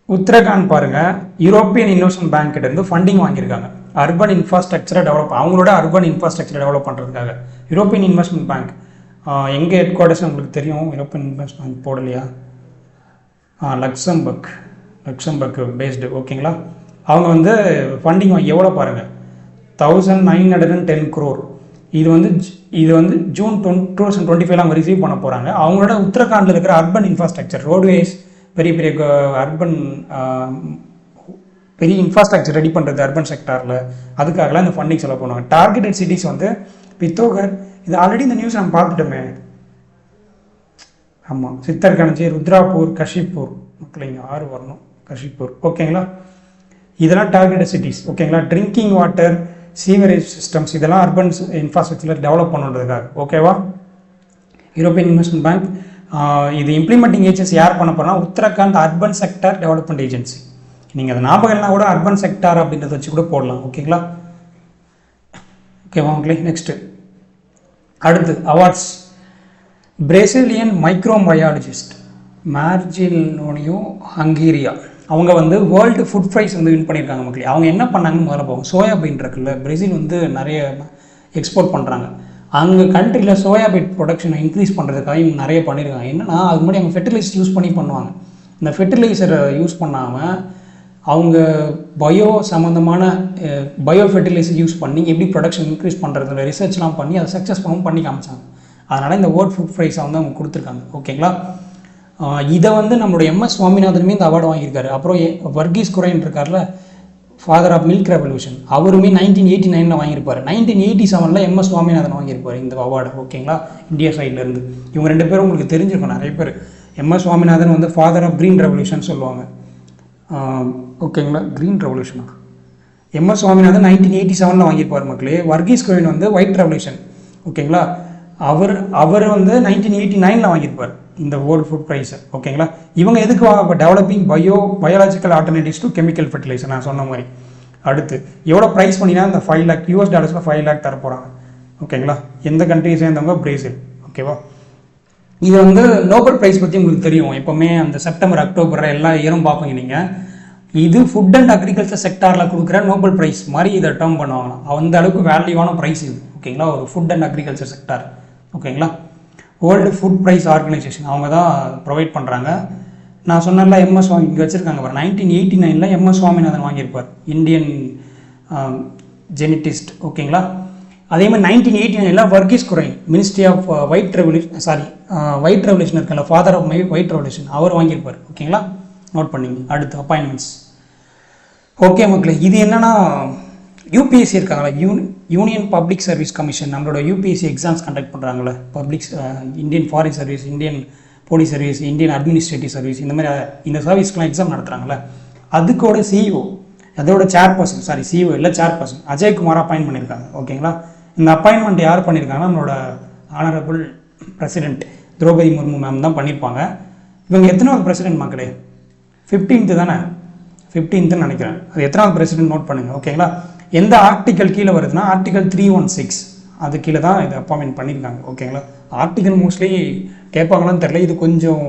உத்தரகாண்ட் பாருங்கள், யூரோப்பியன் இன்வெஸ்ட்மெண்ட் பேங்க் கிட்டேருந்து ஃபண்டிங் வாங்கியிருக்காங்க. அர்பன் இன்ஃப்ராஸ்ட்ரக்சரை அவங்களோட அர்பன் இன்ஃப்ராஸ்ட்ரக்சரை டெவலப் பண்ணுறதுக்காக. யூரோப்பியன் இன்வெஸ்ட்மெண்ட் பேங்க் எங்கே ஹெட் குவார்ட்டர்ஸ் உங்களுக்கு தெரியும்? யூரோப்பியன் இன்வெஸ்ட்மெண்ட் பேங்க் போடலையா? Luxembourg based. ஓகேங்களா? அவங்க வந்து ஃபண்டிங் எவ்வளோ பாருங்கள், 1910 crore. இது வந்து ஜூன் 2025 அவங்க ரிசீவ் பண்ண போகிறாங்க. அவங்களோட உத்தரகாண்டில் இருக்கிற அர்பன் இன்ஃப்ராஸ்ட்ரக்சர், ரோட்வேஸ், பெரிய அர்பன் பெரிய இன்ஃப்ராஸ்ட்ரக்சர் ரெடி பண்ணுறது அர்பன் செக்டாரில், அதுக்காகலாம் இந்த ஃபண்டிங் செலவு பண்ணுவாங்க. டார்கெட்டட் சிட்டிஸ் வந்து பித்தோகர், இது ஆல்ரெடி இந்த நியூஸ் நம்ம பார்த்துட்டோமே. ஆமாம், சித்தர்கஞ்சி, ருத்ராப்பூர், கஷிப்பூர். மக்கள் இங்கே 6 வரணும், கஷிப்பூர். ஓகேங்களா? இதெல்லாம் டார்கெட்டட் சிட்டிஸ். ஓகேங்களா? ட்ரிங்கிங் வாட்டர், சீவரேஜ் சிஸ்டம்ஸ், இதெல்லாம் அர்பன் இன்ஃப்ராஸ்ட்ரக்சரில் டெவலப் பண்ணுறதுக்காக. ஓகேவா? யூரோப்பியன் இன்வெஸ்ட்மெண்ட் பேங்க் இது இம்ப்ளிமெண்டிங் ஏஜென்சி யார் பண்ண போகிறோம்னா Uttarakhand urban sector development agency. நீங்கள் அதை ஞாபகம் இல்லைனா கூட அர்பன் செக்டார் அப்படின்றத வச்சு கூட போடலாம். ஓகேங்களா? ஓகேவா மக்களே? நெக்ஸ்ட்டு அடுத்து அவார்ட்ஸ். பிரேசிலியன் மைக்ரோபயாலஜிஸ்ட் மார்ஜினோனியோ ஹங்கேரியா, அவங்க வந்து வேர்ல்டு ஃபுட் ப்ரைஸ் வந்து வின் பண்ணியிருக்காங்க மக்களே. அவங்க என்ன பண்ணாங்கன்னு முதல்ல போகும். சோயாபீன் இருக்குல்ல, பிரேசில் வந்து நிறைய எக்ஸ்போர்ட் பண்ணுறாங்க. அங்கே கண்ட்ரியில் சோயாபீன் ப்ரொடக்ஷனை இன்க்ரீஸ் பண்ணுறதுக்காக இவங்க நிறைய பண்ணியிருக்காங்க. என்னென்னா அதுக்கு முன்னாடி அவங்க ஃபெர்டிலைசர் யூஸ் பண்ணுவாங்க. இந்த ஃபெர்டிலைசரை யூஸ் பண்ணாமல் அவங்க சம்மந்தமான பயோ ஃபெர்டிலைசர் யூஸ் பண்ணி எப்படி ப்ரொடக்ஷன் இன்க்ரீஸ் பண்ணுறதுல ரிசர்ச்லாம் பண்ணி அதை சக்ஸஸ்ஃபுல்லாக பண்ணி காமிச்சாங்க. அதனால் இந்த வேர்ல்ட் ஃபுட் ப்ரைஸை வந்து அவங்க கொடுத்துருக்காங்க. ஓகேங்களா? இதை வந்து நம்மளோட MS சுவாமிநாதனுமே இந்த அவார்டு வாங்கியிருக்காரு. அப்புறம் வர்கீஸ் குரைன் இருக்கார்ல, ஃபாதர் ஆஃப் மில்க் ரெவல்யூஷன், அவருமே 1989 வாங்கியிருப்பார். 1987 MS சுவாமிநாதன் வாங்கியிருப்பார் இந்த அவார்டு. ஓகேங்களா? இந்தியா சைட்லேருந்து இவங்க 2 பேரும் உங்களுக்கு தெரிஞ்சிருக்கும் நிறைய பேர். MS சுவாமிநாதன் வந்து ஃபாதர் ஆஃப் க்ரீன் ரெவல்யூஷன் சொல்லுவாங்க. ஓகேங்களா? க்ரீன் ரெவல்யூஷனா? MS சுவாமிநாதன் 1987 வாங்கியிருப்பார் மக்களே. வர்கீஸ் குரைன் வந்து ஒயிட் ரெவல்யூஷன். ஓகேங்களா? அவர் வந்து 1989 வாங்கியிருப்பார். இந்த வேர்ல்டு ஃபுட் ப்ரைஸ். ஓகேங்களா, இவங்க எதுக்கு இப்போ developing biological alternatives to chemical fertiliser நான் சொன்ன மாதிரி. அடுத்து எவ்வளோ ப்ரைஸ் பண்ணினா இந்த $5 lakh US $5 lakh தர போகிறாங்க. ஓகேங்களா, எந்த கண்ட்ரியை சேர்ந்தவங்க? பிரேசில். ஓகேவா, இது வந்து நோபல் ப்ரைஸ் பற்றி உங்களுக்கு தெரியும். எப்போவுமே அந்த செப்டம்பர் அக்டோபர் எல்லா இயரும் பார்ப்பீங்க நீங்கள். இது ஃபுட் அண்ட் அக்ரிகல்ச்சர் செக்டாரில் கொடுக்குற நோபல் ப்ரைஸ் மாதிரி இதை டேர்ம் பண்ணுவாங்க. அந்த அளவுக்கு வேல்யூவான ப்ரைஸ் இது. ஓகேங்களா, ஒரு ஃபுட் அண்ட் அக்ரிகல்ச்சர் செக்டார். ஓகேங்களா, வேர்ல்டு ஃபுட் ப்ரைஸ் ஆர்கனைசேஷன் அவங்க தான் ப்ரொவைட் பண்ணுறாங்க. நான் சொன்னல MS சுவாமி இங்கே வச்சுருக்காங்க பாரு. 1989 MS சுவாமிநாதன் வாங்கியிருப்பார், இந்தியன் ஜெனட்டிஸ்ட். ஓகேங்களா, அதே மாதிரி 1989 Verghese Kurien, ministry of white revolution இருக்கல, ஃபாதர் ஆஃப் ஒயிட் ரெவல்யூஷன், அவர் வாங்கியிருப்பார். ஓகேங்களா, நோட் பண்ணிங்க. அடுத்து அப்பாயின்மெண்ட்ஸ். ஓகே மக்களே, இது என்னென்னா யூபிஎஸ்சி இருக்காங்களா, யூனியன் பப்ளிக் சர்வீஸ் கமிஷன், நம்மளோட யூபிஎஸ்சி எக்ஸாம்ஸ் கண்டக்ட் பண்ணுறாங்களே, Indian foreign service, Indian police service, Indian administrative service, இந்த மாதிரி இந்த சர்வீஸ்க்குலாம் எக்ஸாம் நடத்துகிறாங்களே, அதுக்கோட சிஇஓ, அதோட சேர்பர்சன், சிஇஓ இல்லை சேர்பர்சன் அஜய்குமார் அப்பாயின்ட் பண்ணியிருக்காங்க. ஓகேங்களா, இந்த அப்பாயின்மெண்ட் யார் பண்ணியிருக்காங்கன்னா நம்மளோட honourable president Droupadi Murmu ma'am தான் பண்ணியிருப்பாங்க. இவங்க எத்தனாவது பிரசிடென்ட் மக்களே? 15th தானே? 15th நினைக்கிறேன். அது எத்தனாவது பிரசிடென்ட் நோட் பண்ணுங்கள். ஓகேங்களா, எந்த ஆர்டிக்கல் கீழே வருதுன்னா ஆர்டிக்கல் 316 அது கீழே தான் இதை அப்பாயின்மெண்ட் பண்ணியிருக்காங்க. ஓகேங்களா, ஆர்டிக்கல் மோஸ்ட்லி கேட்பாங்களான்னு தெரியல. இது கொஞ்சம்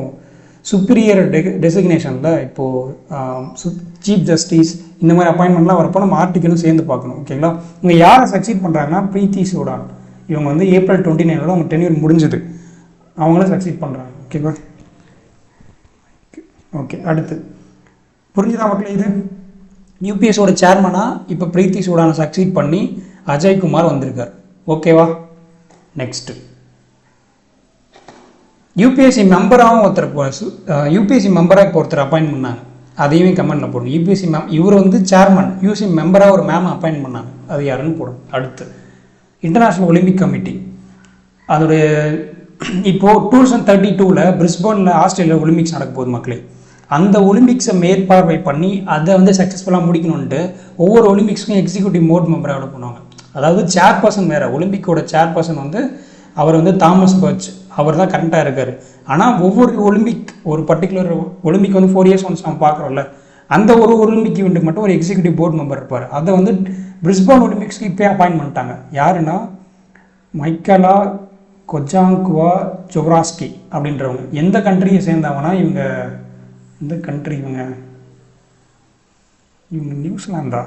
சுப்பீரியர் டெசிக்னேஷனில் இப்போது சீஃப் ஜஸ்டிஸ் இந்த மாதிரி அப்பாயின்மெண்ட்லாம் வரப்போ நம்ம ஆர்டிக்கலும் சேர்ந்து பார்க்கணும். ஓகேங்களா, இவங்க யாரை சக்சீட் பண்ணுறாங்கன்னா பிரீத்தி சூடான். இவங்க வந்து April 29 அவங்க டென்யூர் முடிஞ்சது, அவங்களும் சக்சீட் பண்ணுறாங்க. ஓகேவா, ஓகே. அடுத்து புரிஞ்சுதா மக்களே? இது யூபிஎஸோட சேர்மனாக இப்போ பிரீத்தி சூடானை சக்சீட் பண்ணி அஜய்குமார் வந்திருக்கார். ஓகேவா, நெக்ஸ்ட்டு யூபிஎஸ்சி மெம்பராகவும் யூபிஎஸ்சி மெம்பராக இப்போ ஒருத்தர் அப்பாயின்ட் பண்ணாங்க. அதையுமே கமெண்ட்டில் போடணும். யூபிஎஸ்சி இவர் வந்து சேர்மன், யூசி மெம்பராக ஒரு மேம் அப்பாயின்ட் பண்ணாங்க. அது யாருன்னு போடணும். அடுத்து இன்டர்நேஷ்னல் ஒலிம்பிக் கமிட்டி, அதோடைய இப்போது 2032 பிரிஸ்பேனில் ஆஸ்திரேலியா ஒலிம்பிக்ஸ் நடக்க போகுது மக்களே. அந்த ஒலிம்பிக்ஸை மேற்பார்வை பண்ணி அதை வந்து சக்ஸஸ்ஃபுல்லாக முடிக்கணுன்ட்டு ஒவ்வொரு ஒலிம்பிக்ஸ்க்கும் எக்ஸிக்யூட்டிவ் போர்ட் மெம்பராக டெவலப் பண்ணுவாங்க. அதாவது சேர்பர்சன் வேறு, ஒலிம்பிக்கோட சேர்பர்சன் வந்து அவர் வந்து தாமஸ் பர்ச், அவர் தான் கரண்ட்டாக இருக்கார். ஆனால் ஒவ்வொரு ஒலிம்பிக், ஒரு பர்டிகுலர் ஒலிம்பிக் வந்து 4 years ஒன்ஸ் நம்ம பார்க்குறோம்ல, அந்த ஒரு ஒலிம்பிக் ஈவெண்ட்டுக்கு மட்டும் ஒரு எக்ஸிக்யூட்டிவ் போர்ட் மெம்பர் இருப்பார். அதை வந்து பிரிஸ்பேன் ஒலிம்பிக்ஸ்க்கு இப்போ அப்பாயின்ட் பண்ணிட்டாங்க. யாருன்னா மைக்கேலா கொஜாங்குவா ஜொவ்ராஸ்கி அப்படின்றவங்க. எந்த கண்ட்ரியை சேர்ந்தவங்கன்னா இவங்க எந்த கண்ட்ரி? இவங்க நியூசிலாந்தா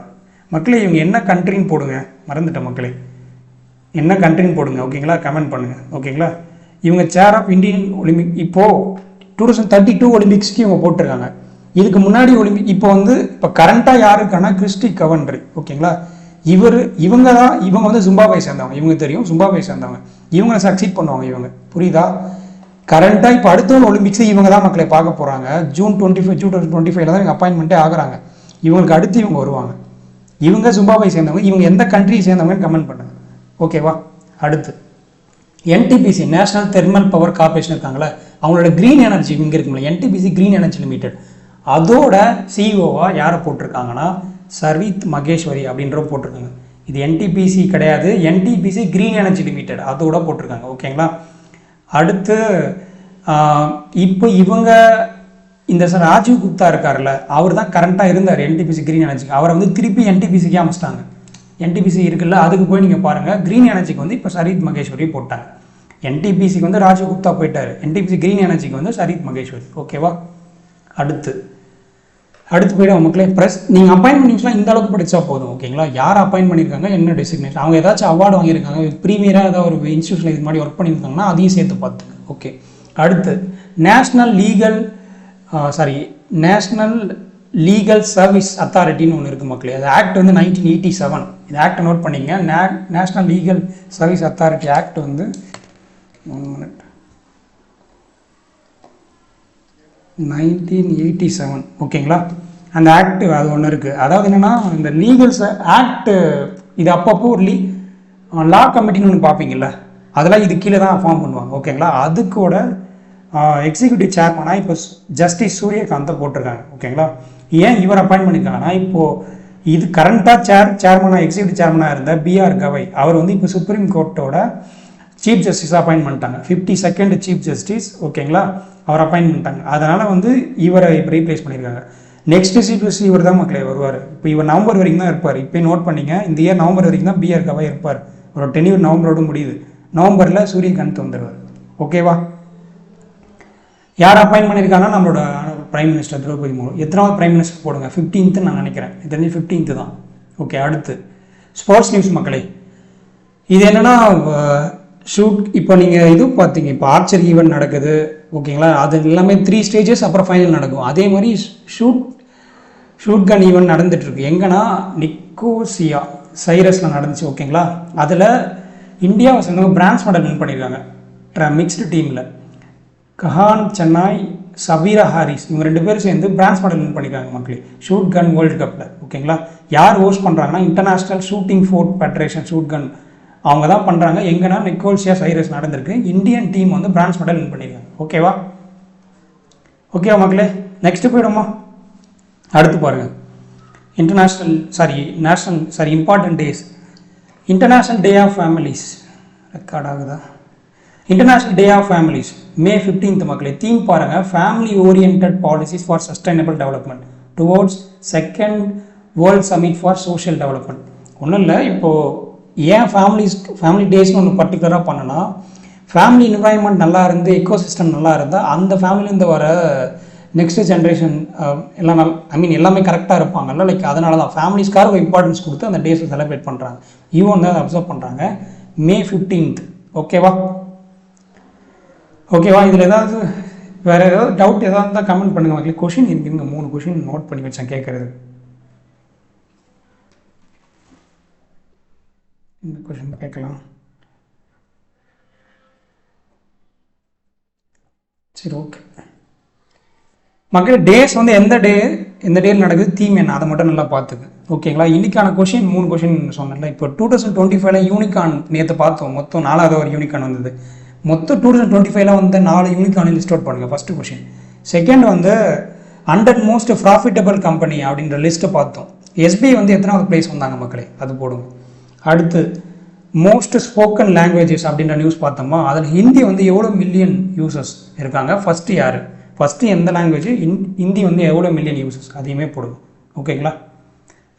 மக்களே. இவங்க என்ன கண்ட்ரின்னு போடுங்க, மறந்துட்டேன் மக்களே, என்ன கண்ட்ரின்னு போடுங்க. ஓகேங்களா, கமெண்ட் பண்ணுங்கள். ஓகேங்களா, இவங்க சேர் ஆஃப் இந்தியன் ஒலிம்பிக் இப்போது 2032 ஒலிம்பிக்ஸ்க்கு இவங்க போட்டிருக்காங்க. இதுக்கு முன்னாடி ஒலிம்பிக் இப்போ கரண்ட்டாக யாருக்கானா கிறிஸ்டி கவன்ட்ரி. ஓகேங்களா, இவங்க வந்து ஜிம்பாப்வே சேர்ந்தவங்க. இவங்க தெரியும், ஜிம்பாப்வே சேர்ந்தவங்க. இவங்களை சக்சீட் பண்ணுவாங்க. இவங்க புரியுதா? கரண்ட்டாக இப்போ அடுத்த ஒலிம்பிக்ஸ் இவங்க தான் மக்களை பார்க்க போகிறாங்க. June 25 2025 தான் இவங்க அப்பாயின்மெண்ட்டே ஆகுறாங்க. இவங்களுக்கு அடுத்து இவங்க வருவாங்க. இவங்க ஜிம்பாப்வே சேர்ந்தவங்க. இவங்க எந்த கண்ட்ரியை சேர்ந்தவங்கன்னு கமெண்ட் பண்ணுங்க. ஓகேவா, அடுத்து NTPC national thermal power corporation இருக்காங்களே, அவங்களோட க்ரீன் எனர்ஜி இங்கே இருக்குங்களா, NTPC க்ரீன் எனர்ஜி லிமிடெட், அதோட சிஇஓவாக யாரை போட்டிருக்காங்கன்னா சர்வீத் மகேஸ்வரி அப்படின்றவங்க போட்டிருக்காங்க. இது NTPC கிடையாது, NTPC க்ரீன் எனர்ஜி லிமிடெட் அதோட போட்டிருக்காங்க. ஓகேங்களா, அடுத்து இப்போ இவங்க இந்த ராஜீவ் குப்தா இருக்கார்ல, அவர் தான் கரண்ட்டாக இருந்தார் NTPC க்ரீன் எனர்ஜிக்கு. அவரை வந்து திருப்பி NTPCக்கே அமைச்சிட்டாங்க. NTPC இருக்குல்ல, அதுக்கு போய் நீங்கள் பாருங்கள். க்ரீன் எனர்ஜிக்கு வந்து இப்போ சரீத் மகேஸ்வரி போட்டாங்க. NTPCக்கு வந்து ராஜீவ் குப்தா போயிட்டார், NTPC க்ரீன் எனர்ஜிக்கு வந்து சரீத் மகேஸ்வரி. ஓகேவா, அடுத்து போய்டும் மக்களே. ப்ரெஸ் நீங்கள் அப்பாயின்ட் பண்ணிங்கன்னா இந்த அளவுக்கு படித்தா போதும். ஓகேங்களா, யார் அப்பாயின்ட் பண்ணியிருக்காங்க, என்ன டெசிக்னேஷன், அவங்க ஏதாச்சும் அவார்டு வாங்கியிருக்காங்க, ப்ரீமியராக ஏதாவது ஒரு இன்ஸ்டியூஷனில் இது மாதிரி ஒர்க் பண்ணியிருக்காங்கன்னா அதையும் சேர்த்து பார்த்துங்க. ஓகே, அடுத்து நேஷ்னல் லீகல் சர்வீஸ் அத்தாரிட்டின்னு ஒன்று இருக்குது மக்களே. அது ஆக்ட் வந்து 1987. இந்த ஆக்டை நோட் பண்ணிங்க. National legal service authority act வந்து 1987. ஓகேங்களா, அந்த ஆக்ட் அது ஒன்று இருக்குது. அதாவது என்னென்னா இந்த லீகல் ஆக்ட் இது அப்பப்போ ஒரு லா கமிட்டின்னு ஒன்று பார்ப்பீங்கள்ல, அதெல்லாம் இது கீழே தான் ஃபார்ம் பண்ணுவாங்க. ஓகேங்களா, அதுக்கூட எக்ஸிக்யூட்டிவ் சேர்மனாக இப்போ ஜஸ்டிஸ் சூரியகாந்தை போட்டிருக்காங்க. ஓகேங்களா, ஏன் இவர் அப்பாயின்ட் பண்ணியிருக்காங்கன்னா இப்போது இது கரண்ட்டாக சேர்மனாக எக்ஸிக்யூட்டிவ் சேர்மனாக இருந்த BR கவை அவர் வந்து இப்போ சுப்ரீம் கோர்ட்டோட சீஃப் ஜஸ்டிஸ் அப்பாயின்ட் பண்ணிட்டாங்க. 52nd சீஃப் ஜஸ்டிஸ் ஓகேங்களா, அவர் அப்பாயின்ட் பண்ணிட்டாங்க. அதனால் வந்து இவரை இப்போ ரீப்ளேஸ் பண்ணியிருக்காங்க. நெக்ஸ்ட் சீஃப் ஜஸ்டிஸ் இவர் தான் மக்களே வருவார். இப்போ இவர் நவம்பர் வரைக்கும் தான் இருப்பார். இப்போ நோட் பண்ணிங்க, இந்த இயர் நவம்பர் வரைக்கும் தான் பிஆர்காவாக இருப்பார். ஒரு டென்யூர் நவம்பரோடு முடியுது. நவம்பரில் சூரியகாந்த் வந்துடுவார். ஓகேவா? யார் அப்பாயின்ட் பண்ணியிருக்காங்கன்னா நம்மளோட பிரைம் மினிஸ்டர் திரௌபதி முர்மு. எத்தனாவது பிரைம் மினிஸ்டர் போடுங்க? 15th நான் நினைக்கிறேன். இது தெரிஞ்சு 15th தான். ஓகே, அடுத்து ஸ்போர்ட்ஸ் நியூஸ் மக்களே. இது என்னென்னா ஷூட், இப்போ நீங்கள் இது பார்த்தீங்க, இப்போ ஆர்ச்சரி ஈவெண்ட் நடக்குது ஓகேங்களா, அது எல்லாமே 3 ஸ்டேஜஸ் அப்புறம் ஃபைனல் நடக்கும். அதே மாதிரி ஷூட் கன் ஈவெண்ட் நடந்துகிட்ருக்கு. எங்கன்னா நிக்கோசியா சைரஸில் நடந்துச்சு ஓகேங்களா. அதில் இந்தியாவை சேர்ந்தவங்க பிரான்ஸ் மெடல் வின் பண்ணியிருக்காங்க மிக்ஸ்டு டீமில். கஹான் சென்னாய், சபீரா ஹாரிஸ் இவங்க 2 பேரும் சேர்ந்து பிரான்ஸ் மெடல் வின் பண்ணியிருக்காங்க மக்களே ஷூட் கன் வேர்ல்டு கப்பில் ஓகேங்களா. யார் ஹோஸ்ட் பண்ணுறாங்கன்னா international shooting sport federation shoot gun அவங்க தான் பண்ணுறாங்க. எங்கன்னா நிக்கோசியா சைரஸ் நடந்திருக்கு. இந்தியன் டீம் வந்து பிரான்ஸ் மெடல் வின் பண்ணியிருக்காங்க. ஓகேவா மக்களே, நெக்ஸ்ட்டு போயிடுமா? அடுத்து பாருங்கள், important days. International day of families record ஆகுதா? International day of families May 15th மக்களே. தீம் பாருங்கள், family oriented policies for sustainable development towards 2nd world summit for social development. ஒன்றும் இல்லை, இப்போது ஏன் ஃபேமிலி டேஸ்னு ஒன்று பர்டிகுலராக பண்ணனா, ஃபேமிலி என்வாயன்மெண்ட் நல்லா இருந்து எக்கோசிஸ்டம் நல்லா இருந்தால் அந்த ஃபேமிலியிலேருந்து வர நெக்ஸ்ட் ஜென்ரேஷன் எல்லாம் எல்லாமே கரெக்டாக இருப்பாங்கல்ல. லைக் அதனால தான் ஃபேமிலிஸ்க்காக இம்பார்ட்டன்ஸ் கொடுத்து அந்த டேஸை செலிப்ரேட் பண்ணுறாங்க. ஈவன் தான் அப்சர்வ் பண்ணுறாங்க. May 15th ஓகேவா. இதில் ஏதாவது வேறு ஏதாவது டவுட் ஏதாவது இருந்தால் கமெண்ட் பண்ணுங்கள் மக்களே. கொஷின் இருக்குங்க, 3 கொஷின் நோட் பண்ணி வச்சேன் கேட்குறது. இந்த கொஷின் கேட்கலாம். சரி, ஓகே மக்களே. டேஸ் வந்து எந்த டேயில் நடக்குது, தீம் என்ன, அதை மட்டும் நல்லா பார்த்துக்கு ஓகேங்களா. இன்றைக்கான கொஷின் 3 கொஷின் சொன்னேன்ல. இப்போ 2025 யூனிகான் நேற்று பார்த்தோம். மொத்தம் 4வது ஒரு யூனிகான் வந்தது. மொத்தம் 2025 வந்து 4 யூனிகான் லிஸ்ட் அவுட் பண்ணுங்கள். First question. செகண்ட் வந்து 100 மோஸ்ட் ப்ராஃபிட்டபிள் கம்பெனி அப்படின்ற லிஸ்ட்டை பார்த்தோம். எஸ்பிஐ வந்து எத்தனாவது பிளேஸ் வந்தாங்க மக்களே, அது போடுங்க. அடுத்து மோஸ்ட் ஸ்போக்கன் லாங்குவேஜஸ் அப்படின்ற நியூஸ் பார்த்தோமா, அதில் ஹிந்தி வந்து எவ்வளோ மில்லியன் யூசர்ஸ் இருக்காங்க, ஃபஸ்ட்டு யார், ஃபஸ்ட்டு எந்த லாங்குவேஜ், ஹிந்தி வந்து எவ்வளோ மில்லியன் யூசர்ஸ், அதையுமே போடுங்க ஓகேங்களா.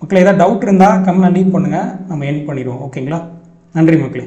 மக்களே ஏதாவது டவுட் இருந்தால் கமெண்ட் லீவ் பண்ணுங்கள், நம்ம எண்ட் பண்ணிடுவோம் ஓகேங்களா. நன்றி மக்களே.